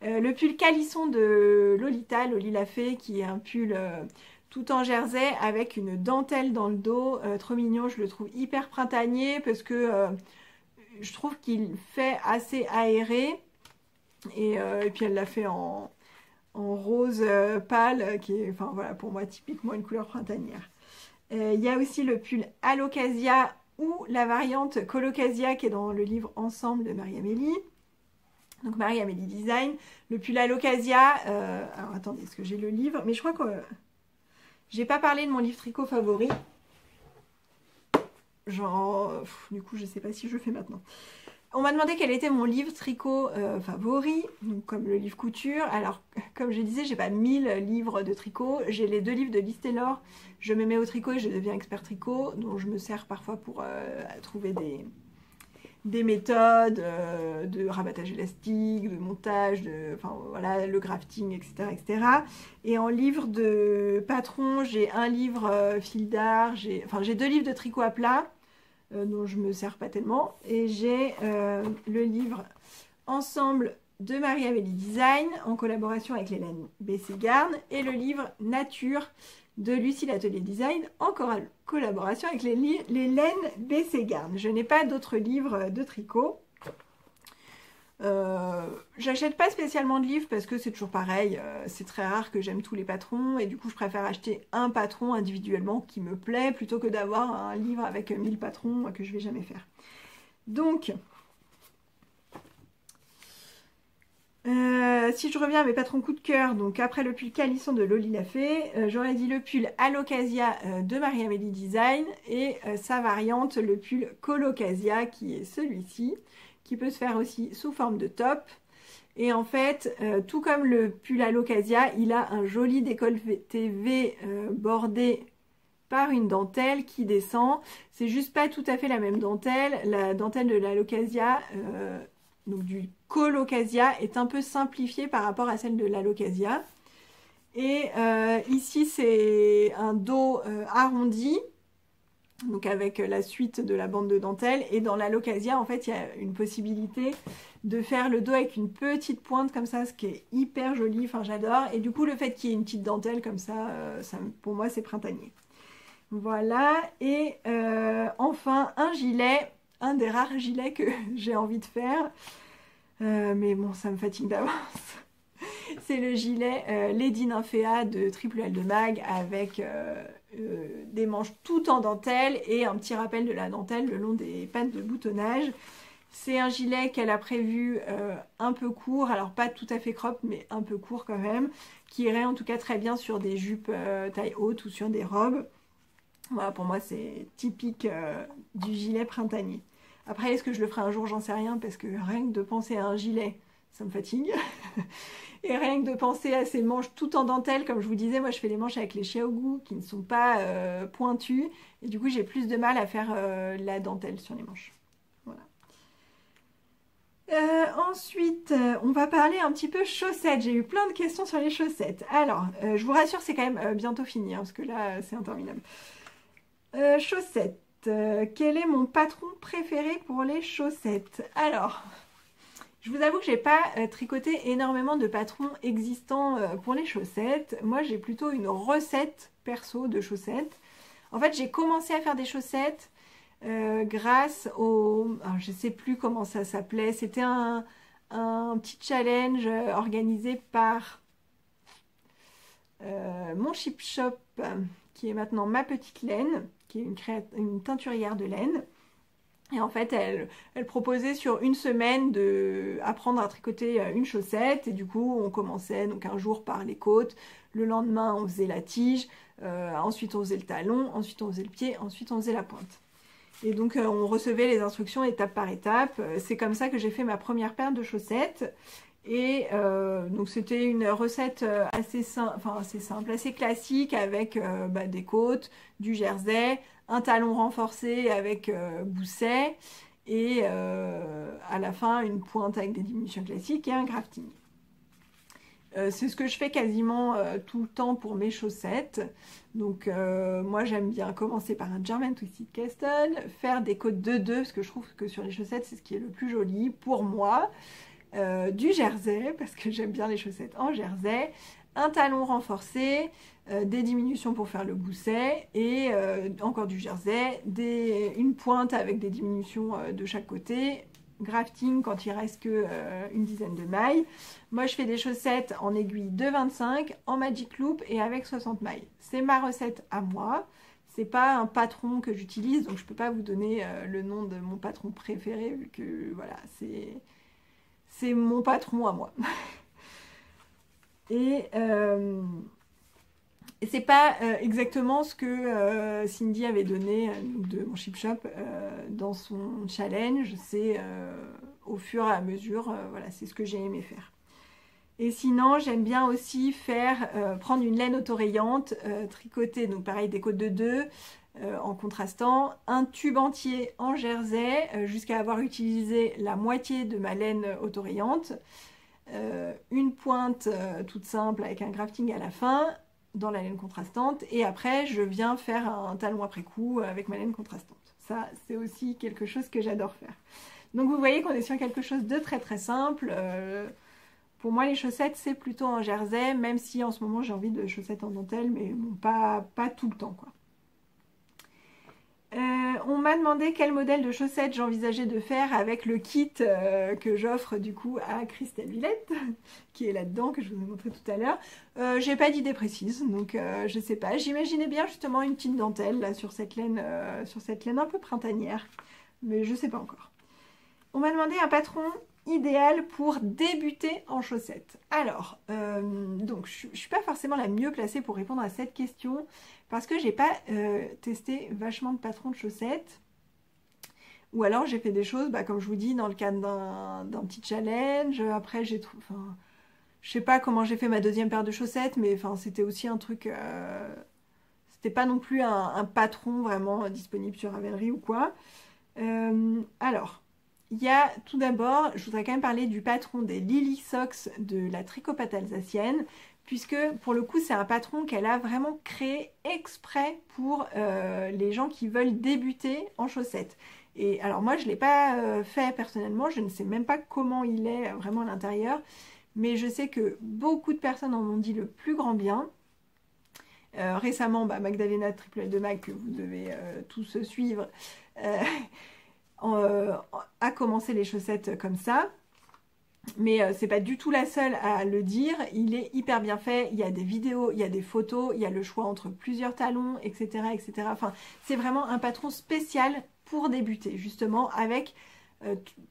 Le pull calisson de Lolita, Loli la Fée, qui est un pull tout en jersey avec une dentelle dans le dos. Trop mignon, je le trouve hyper printanier parce que je trouve qu'il fait assez aéré. Et puis elle l'a fait en rose pâle, qui est, enfin voilà, pour moi typiquement une couleur printanière. Il y a aussi le pull Alocasia ou la variante Colocasia qui est dans le livre Ensemble de Marie-Amélie. Donc Marie-Amélie Design. Le pull Alocasia, alors attendez, est-ce que j'ai le livre? Mais je crois que j'ai pas parlé de mon livre tricot favori. Genre, du coup je sais pas si je le fais maintenant. On m'a demandé quel était mon livre tricot favori, donc comme le livre couture. Alors, comme je disais, j'ai pas 1000 livres de tricot. J'ai les 2 livres de Liz Taylor. Je me mets au tricot et je deviens expert tricot, dont je me sers parfois pour trouver des méthodes de rabattage élastique, de montage, enfin voilà, le crafting, etc., etc. Et en livre de patron, j'ai un livre fil d'art, j'ai 2 livres de tricot à plat. Dont je me sers pas tellement, et j'ai le livre Ensemble de Marie-Amélie Design en collaboration avec les laines Bességarn et le livre Nature de Lucie l'Atelier Design en collaboration avec les laines Bességarn. Je n'ai pas d'autres livres de tricot. J'achète pas spécialement de livres parce que c'est toujours pareil, c'est très rare que j'aime tous les patrons et du coup je préfère acheter un patron individuellement qui me plaît plutôt que d'avoir un livre avec 1000 patrons que je vais jamais faire. Donc si je reviens à mes patrons coup de cœur, donc après le pull calisson de Loli la Fée, j'aurais dit le pull Alocasia de Marie-Amélie Design et sa variante le pull Colocasia qui est celui-ci, qui peut se faire aussi sous forme de top. Et en fait, tout comme le pull Alocasia, il a un joli décolleté V bordé par une dentelle qui descend. C'est juste pas tout à fait la même dentelle. La dentelle de l'Alocasia, donc du Colocasia, est un peu simplifiée par rapport à celle de l'Alocasia. Et ici, c'est un dos arrondi, donc avec la suite de la bande de dentelle. Et dans la Locasia, en fait, il y a une possibilité de faire le dos avec une petite pointe comme ça, ce qui est hyper joli, enfin j'adore. Et du coup, le fait qu'il y ait une petite dentelle comme ça, pour moi, c'est printanier. Voilà, et enfin un gilet, un des rares gilets que j'ai envie de faire, mais bon, ça me fatigue d'avance. C'est le gilet Lady Nymphéa de Triple L de Mag avec des manches tout en dentelle et un petit rappel de la dentelle le long des pattes de boutonnage. C'est un gilet qu'elle a prévu un peu court, alors pas tout à fait crop, mais un peu court quand même, qui irait en tout cas très bien sur des jupes taille haute ou sur des robes. Voilà, pour moi, c'est typique du gilet printanier. Après, est-ce que je le ferai un jour? J'en sais rien, parce que rien que de penser à un gilet, ça me fatigue. Et rien que de penser à ces manches tout en dentelle, comme je vous disais, moi je fais les manches avec les Xiaogu qui ne sont pas pointues. Et du coup, j'ai plus de mal à faire la dentelle sur les manches. Voilà. Ensuite, on va parler un petit peu chaussettes. J'ai eu plein de questions sur les chaussettes. Alors, je vous rassure, c'est quand même bientôt fini, hein, parce que là, c'est interminable. Chaussettes. Quel est mon patron préféré pour les chaussettes? Alors, je vous avoue que j'ai pas tricoté énormément de patrons existants pour les chaussettes. Moi, j'ai plutôt une recette perso de chaussettes. En fait, j'ai commencé à faire des chaussettes grâce au... Alors, je sais plus comment ça s'appelait. C'était un petit challenge organisé par mon Chip Shop, qui est maintenant Ma Petite Laine, qui est une teinturière de laine. Et en fait, elle proposait sur une semaine d'apprendre à tricoter une chaussette. Et du coup, on commençait donc un jour par les côtes. Le lendemain, on faisait la tige. Ensuite, on faisait le talon. Ensuite, on faisait le pied. Ensuite, on faisait la pointe. Et donc, on recevait les instructions étape par étape. C'est comme ça que j'ai fait ma première paire de chaussettes. Et donc c'était une recette assez simple, assez classique avec des côtes, du jersey, un talon renforcé avec gousset et à la fin une pointe avec des diminutions classiques et un grafting. C'est ce que je fais quasiment tout le temps pour mes chaussettes. Donc moi j'aime bien commencer par un German Twisted Castle, faire des côtes de 2 parce que je trouve que sur les chaussettes c'est ce qui est le plus joli pour moi. Du jersey, parce que j'aime bien les chaussettes en jersey, un talon renforcé, des diminutions pour faire le gousset, et encore du jersey, une pointe avec des diminutions de chaque côté, grafting quand il reste que une dizaine de mailles. Moi je fais des chaussettes en aiguille de 25, en magic loop et avec 60 mailles. C'est ma recette à moi. C'est pas un patron que j'utilise, donc je peux pas vous donner le nom de mon patron préféré, vu que voilà, c'est mon patron à moi. Et c'est pas exactement ce que Cindy avait donné de mon Chip Shop dans son challenge. C'est au fur et à mesure, voilà, c'est ce que j'ai aimé faire. Et sinon, j'aime bien aussi prendre une laine autorayante, tricoter, donc pareil, des côtes de 2 en contrastant, un tube entier en jersey jusqu'à avoir utilisé la moitié de ma laine autorayante, une pointe toute simple avec un grafting à la fin dans la laine contrastante, et après je viens faire un talon après coup avec ma laine contrastante. Ça, c'est aussi quelque chose que j'adore faire. Donc vous voyez qu'on est sur quelque chose de très très simple. Pour moi, les chaussettes, c'est plutôt en jersey, même si en ce moment j'ai envie de chaussettes en dentelle, mais bon, pas tout le temps, quoi. On m'a demandé quel modèle de chaussettes j'envisageais de faire avec le kit que j'offre du coup à Christelle Villette, qui est là-dedans, que je vous ai montré tout à l'heure. J'ai pas d'idée précise, donc je sais pas. J'imaginais bien justement une petite dentelle là, sur cette laine un peu printanière, mais je sais pas encore. On m'a demandé un patron idéal pour débuter en chaussettes. Alors, donc je suis pas forcément la mieux placée pour répondre à cette question parce que j'ai pas testé vachement de patrons de chaussettes. Ou alors j'ai fait des choses, comme je vous dis, dans le cadre d'un petit challenge. Après, j'ai trouvé... Enfin, je sais pas comment j'ai fait ma deuxième paire de chaussettes, mais enfin, c'était aussi un truc... c'était pas non plus un patron vraiment disponible sur Ravelry ou quoi. Alors... Il y a tout d'abord, je voudrais quand même parler du patron des Lily Socks de la Tricopate alsacienne, puisque pour le coup c'est un patron qu'elle a vraiment créé exprès pour les gens qui veulent débuter en chaussettes. Et alors moi je ne l'ai pas fait personnellement, je ne sais même pas comment il est vraiment à l'intérieur, mais je sais que beaucoup de personnes en ont dit le plus grand bien. Récemment, Magdalena Triple L de Mag, que vous devez tous suivre, a commencé les chaussettes comme ça. Mais c'est pas du tout la seule à le dire. Il est hyper bien fait. Il y a des vidéos, il y a des photos, il y a le choix entre plusieurs talons, etc., etc. Enfin, c'est vraiment un patron spécial pour débuter, justement, avec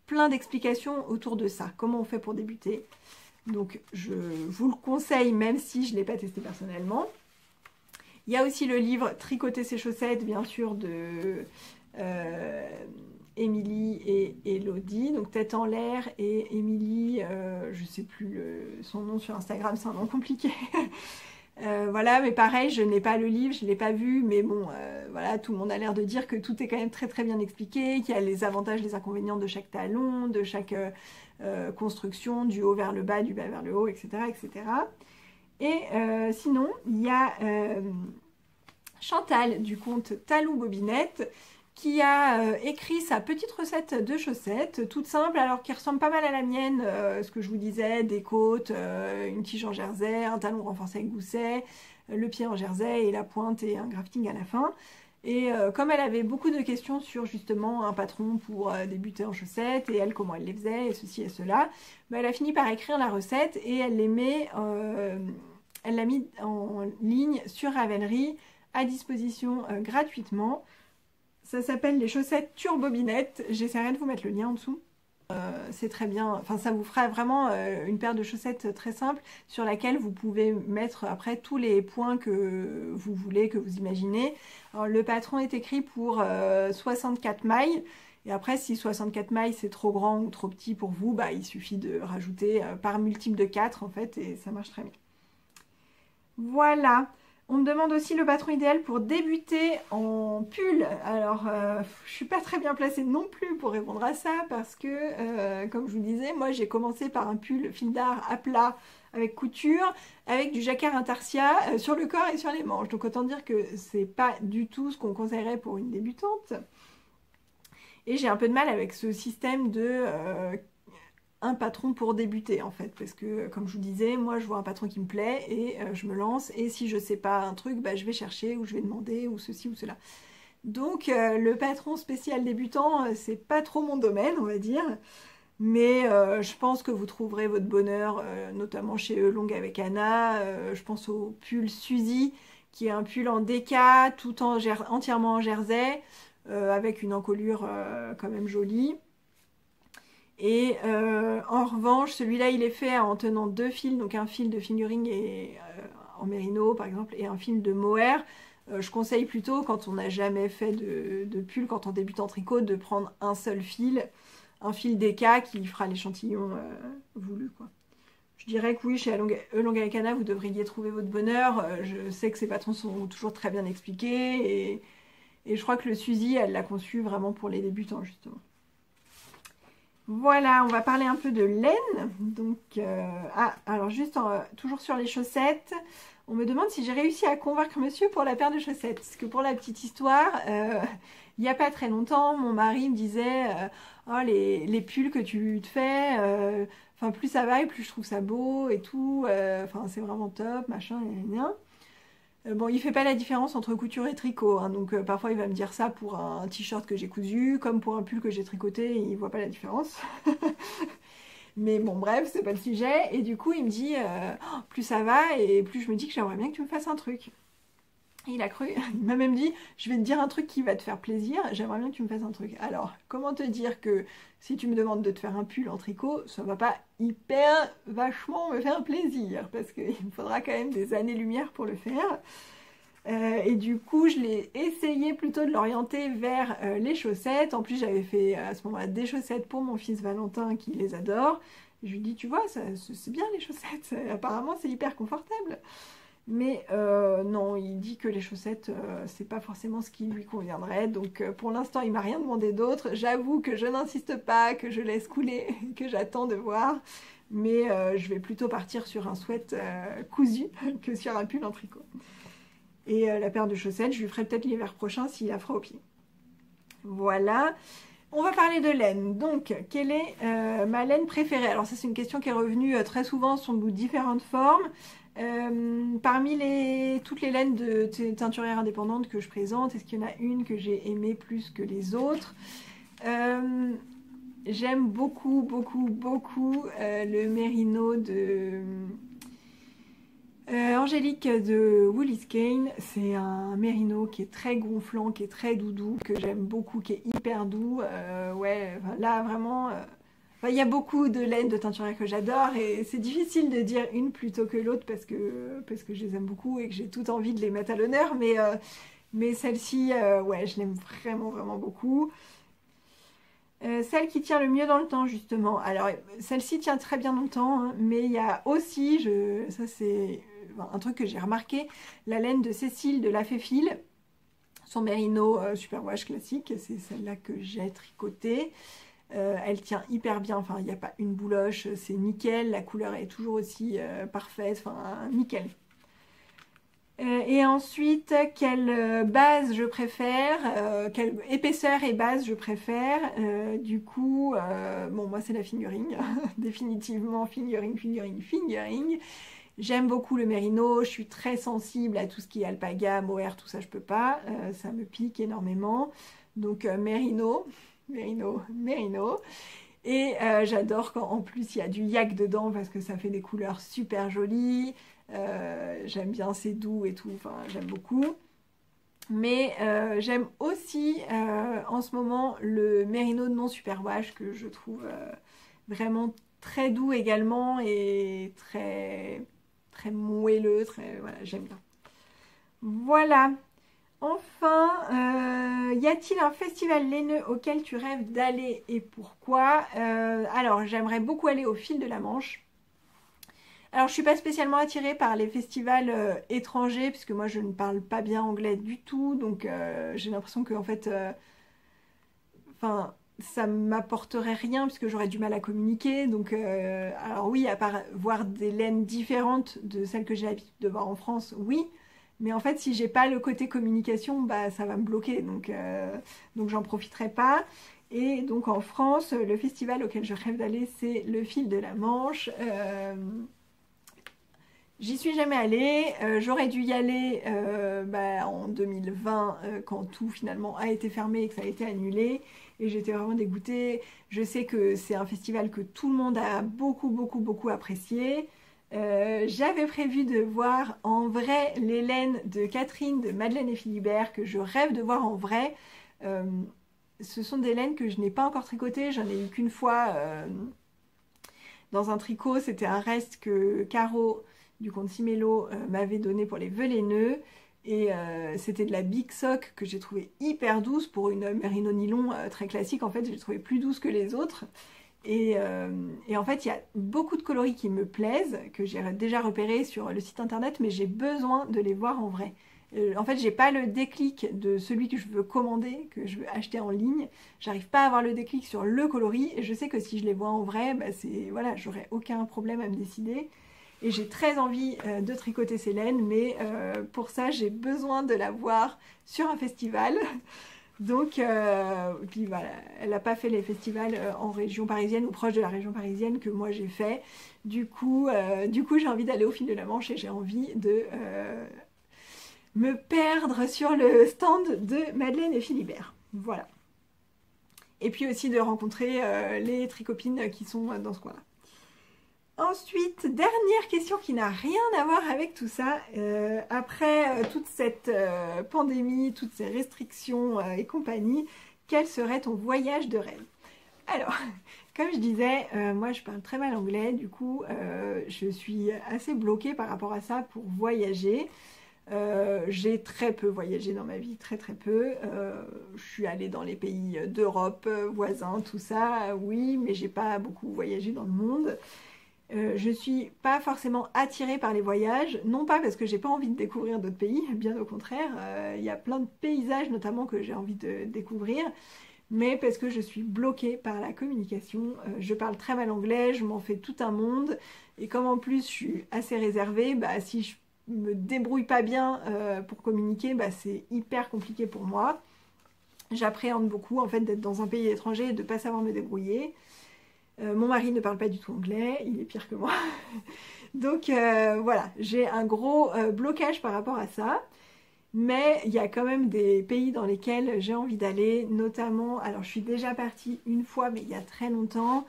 plein d'explications autour de ça. Comment on fait pour débuter? Donc, je vous le conseille, même si je ne l'ai pas testé personnellement. Il y a aussi le livre Tricoter ses chaussettes, bien sûr, de Émilie et Elodie. Donc Tête en l'air et Émilie, je ne sais plus son nom sur Instagram, c'est un nom compliqué. Voilà, mais pareil, je n'ai pas le livre, je ne l'ai pas vu, mais bon, voilà, tout le monde a l'air de dire que tout est quand même très très bien expliqué, qu'il y a les avantages, les inconvénients de chaque talon, de chaque construction, du haut vers le bas, du bas vers le haut, etc., etc. Et sinon, il y a Chantal du compte Talou Bobinette qui a écrit sa petite recette de chaussettes, toute simple, alors qui ressemble pas mal à la mienne, ce que je vous disais, des côtes, une tige en jersey, un talon renforcé avec gousset, le pied en jersey et la pointe et un grafting à la fin. Et comme elle avait beaucoup de questions sur justement un patron pour débuter en chaussettes et elle comment elle les faisait et ceci et cela, elle a fini par écrire la recette et elle les met, elle l'a mis en ligne sur Ravelry à disposition gratuitement. Ça s'appelle les chaussettes Turbobinette. J'essaierai de vous mettre le lien en dessous. C'est très bien, enfin ça vous fera vraiment une paire de chaussettes très simple sur laquelle vous pouvez mettre après tous les points que vous voulez, que vous imaginez. Alors, le patron est écrit pour 64 mailles et après si 64 mailles c'est trop grand ou trop petit pour vous, il suffit de rajouter par multiple de 4 en fait et ça marche très bien. Voilà. On me demande aussi le patron idéal pour débuter en pull. Alors, je suis pas très bien placée non plus pour répondre à ça parce que, comme je vous disais, moi j'ai commencé par un pull fil d'art à plat avec couture, avec du jacquard intarsia sur le corps et sur les manches. Donc autant dire que c'est pas du tout ce qu'on conseillerait pour une débutante. Et j'ai un peu de mal avec ce système de un patron pour débuter en fait, parce que comme je vous disais, moi je vois un patron qui me plaît et je me lance, et si je sais pas un truc, je vais chercher ou je vais demander ou ceci ou cela. Donc le patron spécial débutant, c'est pas trop mon domaine, on va dire, mais je pense que vous trouverez votre bonheur, notamment chez Long avec Anna. Je pense au pull Suzy, qui est un pull en déca, tout entièrement en jersey, avec une encolure quand même jolie. Et en revanche, celui-là, il est fait en tenant deux fils, donc un fil de fingering et, en mérino par exemple, et un fil de mohair. Je conseille plutôt, quand on n'a jamais fait de pull, quand on débute en tricot, de prendre un seul fil, un fil déca qui fera l'échantillon voulu, quoi. Je dirais que oui, chez Elong avec Anna, vous devriez trouver votre bonheur. Je sais que ces patrons sont toujours très bien expliqués, et je crois que le Suzy, elle l'a conçu vraiment pour les débutants, justement. Voilà, on va parler un peu de laine. Donc, alors juste toujours sur les chaussettes, on me demande si j'ai réussi à convaincre monsieur pour la paire de chaussettes. Parce que pour la petite histoire, il n'y a pas très longtemps, mon mari me disait oh, les pulls que tu te fais, enfin plus ça va et plus je trouve ça beau et tout, enfin c'est vraiment top, machin, et rien. Bon, il fait pas la différence entre couture et tricot, hein, donc parfois il va me dire ça pour un t-shirt que j'ai cousu, comme pour un pull que j'ai tricoté, il voit pas la différence. Mais bon, bref, c'est pas le sujet. Et du coup, il me dit, oh, plus ça va, et plus je me dis que j'aimerais bien que tu me fasses un truc. Et il a cru, il m'a même dit, je vais te dire un truc qui va te faire plaisir, j'aimerais bien que tu me fasses un truc. Alors, comment te dire que si tu me demandes de te faire un pull en tricot, ça va pas hyper vachement me faire plaisir, parce qu'il me faudra quand même des années-lumière pour le faire. Et du coup, je l'ai essayé plutôt de l'orienter vers les chaussettes. En plus, j'avais fait à ce moment-là des chaussettes pour mon fils Valentin qui les adore. Et je lui dis, tu vois, c'est bien les chaussettes, apparemment c'est hyper confortable. Mais non, il dit que les chaussettes, c'est pas forcément ce qui lui conviendrait. Donc pour l'instant, il m'a rien demandé d'autre. J'avoue que je n'insiste pas, que je laisse couler, que j'attends de voir. mais je vais plutôt partir sur un sweat cousu que sur un pull en tricot. Et la paire de chaussettes, je lui ferai peut-être l'hiver prochain s'il la fera au pied. Voilà. On va parler de laine. Donc, quelle est ma laine préférée? Alors ça, c'est une question qui est revenue très souvent sous différentes formes. Parmi toutes les laines de teinturière indépendante que je présente, est-ce qu'il y en a une que j'ai aimée plus que les autres? J'aime beaucoup, beaucoup, beaucoup le mérino de Angélique de Woolies Cane. C'est un mérino qui est très gonflant, qui est très doudou, que j'aime beaucoup, qui est hyper doux. Ouais, là vraiment, il y a beaucoup de laines de teinturière que j'adore et c'est difficile de dire une plutôt que l'autre parce que je les aime beaucoup et que j'ai toute envie de les mettre à l'honneur. Mais celle-ci, ouais, je l'aime vraiment, vraiment beaucoup. Celle qui tient le mieux dans le temps, justement. Alors, celle-ci tient très bien dans le temps, hein, mais il y a aussi, ça c'est un truc que j'ai remarqué, la laine de Cécile de La Féfile, son mérino superwash classique, c'est celle-là que j'ai tricotée. Elle tient hyper bien, enfin, il n'y a pas une bouloche, c'est nickel, la couleur est toujours aussi parfaite, enfin, nickel. Et ensuite, quelle base je préfère, quelle épaisseur et base je préfère. Du coup, bon, moi c'est la fingering, définitivement fingering, fingering, fingering. J'aime beaucoup le mérino, je suis très sensible à tout ce qui est alpaga, mohair, tout ça je peux pas, ça me pique énormément. Donc mérino, mérino, mérino. Et j'adore quand en plus il y a du yak dedans parce que ça fait des couleurs super jolies. J'aime bien, c'est doux et tout, enfin j'aime beaucoup. Mais j'aime aussi en ce moment le mérino de non superwash que je trouve vraiment très doux également et très moelleux, voilà, j'aime bien. Voilà. Enfin, y a-t-il un festival laineux auquel tu rêves d'aller et pourquoi? Alors, j'aimerais beaucoup aller au Fil de la Manche. Alors, je suis pas spécialement attirée par les festivals étrangers, puisque moi, je ne parle pas bien anglais du tout. Donc, j'ai l'impression que, en fait, enfin, ça m'apporterait rien, puisque j'aurais du mal à communiquer. Donc, alors oui, à part voir des laines différentes de celles que j'ai l'habitude de voir en France, oui. Mais en fait, si j'ai pas le côté communication, bah, ça va me bloquer. Donc j'en profiterai pas. Et donc, en France, le festival auquel je rêve d'aller, c'est le Fil de la Manche. J'y suis jamais allée, j'aurais dû y aller en 2020 quand tout finalement a été fermé et que ça a été annulé et j'étais vraiment dégoûtée. Je sais que c'est un festival que tout le monde a beaucoup beaucoup beaucoup apprécié. J'avais prévu de voir en vrai les laines de Catherine, de Madeleine et Philibert que je rêve de voir en vrai. Ce sont des laines que je n'ai pas encore tricotées, j'en ai eu qu'une fois dans un tricot, c'était un reste que Caro du compte Simélo m'avait donné pour les vœux laineux et c'était de la Big Sock que j'ai trouvé hyper douce pour une mérino nylon très classique. En fait, je l'ai trouvée plus douce que les autres et en fait, il y a beaucoup de coloris qui me plaisent, que j'ai déjà repérés sur le site internet, mais j'ai besoin de les voir en vrai. En fait, j'ai pas le déclic de celui que je veux commander, que je veux acheter en ligne. J'arrive pas à avoir le déclic sur le coloris et je sais que si je les vois en vrai, bah voilà, j'aurai aucun problème à me décider. Et j'ai très envie de tricoter ces laines, mais pour ça, j'ai besoin de la voir sur un festival. Donc, puis voilà, elle n'a pas fait les festivals en région parisienne ou proche de la région parisienne que moi j'ai fait. Du coup j'ai envie d'aller au Fil de la Manche et j'ai envie de me perdre sur le stand de Madeleine et Philibert. Voilà. Et puis aussi de rencontrer les tricopines qui sont dans ce coin-là. Ensuite, dernière question qui n'a rien à voir avec tout ça. Après toute cette pandémie, toutes ces restrictions et compagnie, quel serait ton voyage de rêve? Alors, comme je disais, moi je parle très mal anglais, du coup je suis assez bloquée par rapport à ça pour voyager. J'ai très peu voyagé dans ma vie, très très peu. Je suis allée dans les pays d'Europe, voisins, tout ça, oui, mais j'ai pas beaucoup voyagé dans le monde. Je suis pas forcément attirée par les voyages, non pas parce que j'ai pas envie de découvrir d'autres pays, bien au contraire, il y a plein de paysages notamment que j'ai envie de découvrir, mais parce que je suis bloquée par la communication. Je parle très mal anglais, je m'en fais tout un monde, et comme en plus je suis assez réservée, bah, si je me débrouille pas bien pour communiquer, bah, c'est hyper compliqué pour moi. J'appréhende beaucoup en fait d'être dans un pays étranger et de ne pas savoir me débrouiller. Mon mari ne parle pas du tout anglais, il est pire que moi. Donc voilà, j'ai un gros blocage par rapport à ça. Mais il y a quand même des pays dans lesquels j'ai envie d'aller, notamment, alors je suis déjà partie une fois, mais il y a très longtemps,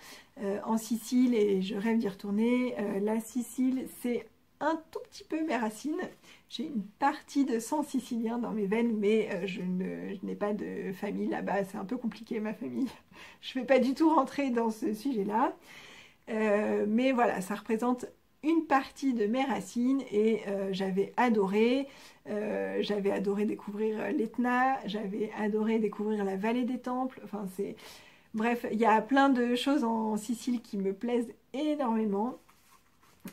en Sicile, et je rêve d'y retourner. La Sicile, c'est un tout petit peu mes racines. J'ai une partie de sang sicilien dans mes veines, mais je n'ai pas de famille là-bas, c'est un peu compliqué ma famille. Je ne vais pas du tout rentrer dans ce sujet-là. Mais voilà, ça représente une partie de mes racines et j'avais adoré découvrir l'Etna, j'avais adoré découvrir la vallée des Temples, enfin c'est... Bref, il y a plein de choses en Sicile qui me plaisent énormément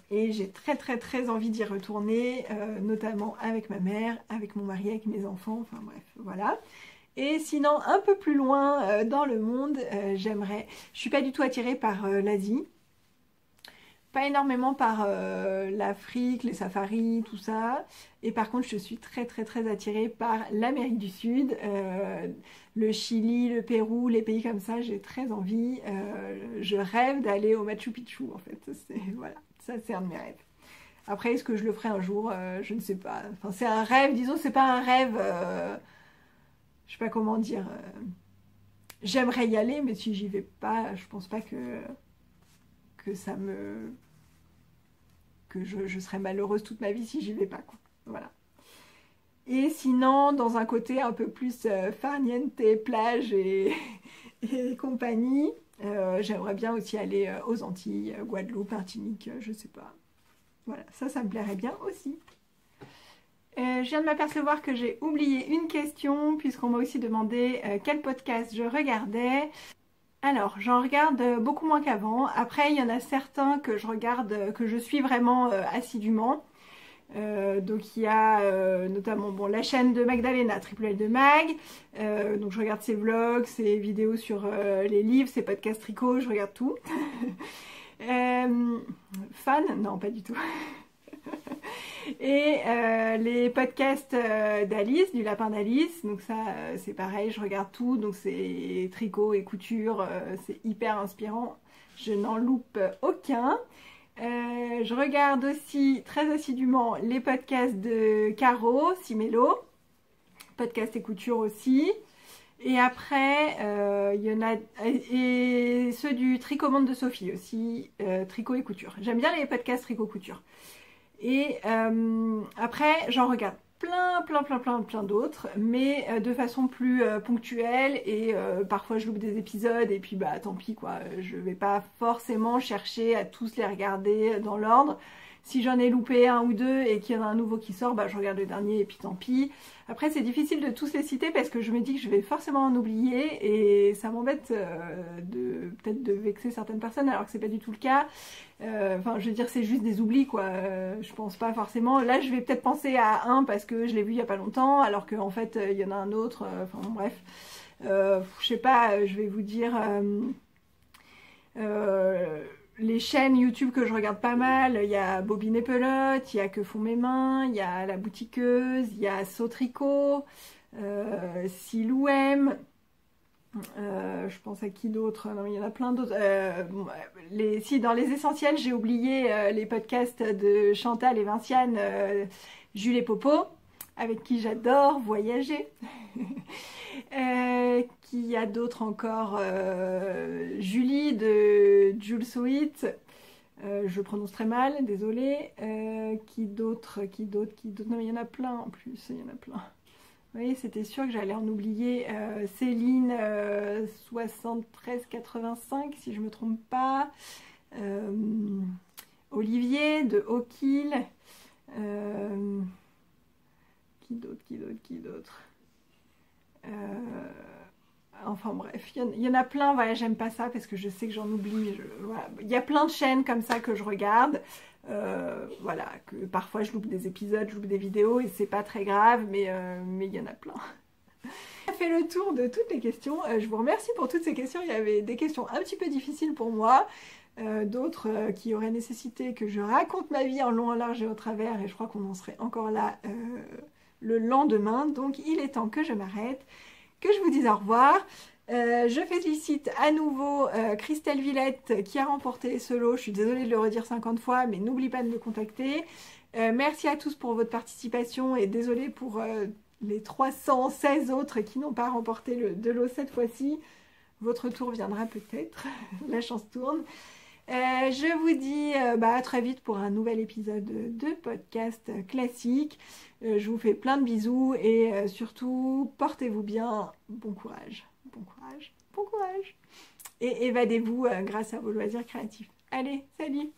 et j'ai très très très envie d'y retourner, notamment avec ma mère, avec mon mari, avec mes enfants, enfin bref, voilà. Et sinon, un peu plus loin dans le monde, j'aimerais... Je suis pas du tout attirée par l'Asie. Pas énormément par l'Afrique, les safaris, tout ça. Et par contre, je suis très très très attirée par l'Amérique du Sud, le Chili, le Pérou, les pays comme ça, j'ai très envie. Je rêve d'aller au Machu Picchu, en fait. Voilà, ça c'est un de mes rêves. Après, est-ce que je le ferai un jour? Je ne sais pas. Enfin, c'est un rêve, disons, c'est pas un rêve... je sais pas comment dire. J'aimerais y aller, mais si j'y vais pas, je pense pas que ça me... que je serais malheureuse toute ma vie si j'y vais pas, quoi. Voilà. Et sinon, dans un côté un peu plus farniente, plage et compagnie, j'aimerais bien aussi aller aux Antilles, Guadeloupe, Martinique, je sais pas. Voilà, ça me plairait bien aussi. Je viens de m'apercevoir que j'ai oublié une question, puisqu'on m'a aussi demandé quel podcast je regardais. Alors, j'en regarde beaucoup moins qu'avant. Après, il y en a certains que je regarde, que je suis vraiment assidûment. Donc, il y a notamment bon, la chaîne de Magdalena, Triple L de Mag. Donc, je regarde ses vlogs, ses vidéos sur les livres, ses podcasts tricot, je regarde tout. Fan? Non, pas du tout. Et les podcasts d'Alice, du lapin d'Alice, donc ça c'est pareil, je regarde tout, donc c'est tricot et couture, c'est hyper inspirant, je n'en loupe aucun. Je regarde aussi très assidûment les podcasts de Caro, Simélo, podcast et couture aussi. Et après, il y en a et ceux du Tricot Monde de Sophie aussi, tricot et couture. J'aime bien les podcasts tricot couture. Et après, j'en regarde plein d'autres, mais de façon plus ponctuelle et parfois je loupe des épisodes et puis bah tant pis quoi, je vais pas forcément chercher à tous les regarder dans l'ordre. Si j'en ai loupé un ou deux et qu'il y en a un nouveau qui sort, bah je regarde le dernier et puis tant pis. Après c'est difficile de tous les citer parce que je me dis que je vais forcément en oublier et ça m'embête peut-être de vexer certaines personnes alors que c'est pas du tout le cas. Enfin je veux dire c'est juste des oublis quoi, je pense pas forcément. Là je vais peut-être penser à un parce que je l'ai vu il y a pas longtemps alors qu'en fait il y en a un autre, enfin bon, bref. Je sais pas, je vais vous dire... les chaînes YouTube que je regarde pas mal, il y a Bobine et Pelote, il y a Que font mes mains, il y a La Boutiqueuse, il y a Sautricot, Silouem, je pense à qui d'autre? Non, il y en a plein d'autres. Si, dans les essentiels, j'ai oublié les podcasts de Chantal et Vinciane, Jules et Popo, avec qui j'adore voyager. Qui y a d'autres encore? Julie de Jules Sweet, je prononce très mal, désolée. Qui d'autre? Non, mais il y en a plein en plus, il y en a plein. Vous voyez, c'était sûr que j'allais en oublier. Céline 7385, si je me trompe pas. Olivier de Hawkill. Qui d'autre? Enfin bref, il y en a plein, voilà, j'aime pas ça parce que je sais que j'en oublie. Voilà. Il y a plein de chaînes comme ça que je regarde. Voilà, que parfois je loupe des épisodes, je loupe des vidéos et c'est pas très grave, mais il y en a plein. On a fait le tour de toutes les questions. Je vous remercie pour toutes ces questions. Il y avait des questions un petit peu difficiles pour moi, d'autres qui auraient nécessité que je raconte ma vie en long, en large et au travers, et je crois qu'on en serait encore là le lendemain. Donc il est temps que je m'arrête, que je vous dise au revoir. Je félicite à nouveau Christelle Villette qui a remporté ce lot. Je suis désolée de le redire 50 fois, mais n'oublie pas de me contacter. Merci à tous pour votre participation et désolée pour les 316 autres qui n'ont pas remporté de lot cette fois-ci. Votre tour viendra peut-être, la chance tourne. Je vous dis à très vite pour un nouvel épisode de podcast classique. Je vous fais plein de bisous et surtout, portez-vous bien. Bon courage, bon courage, bon courage. Et évadez-vous grâce à vos loisirs créatifs. Allez, salut!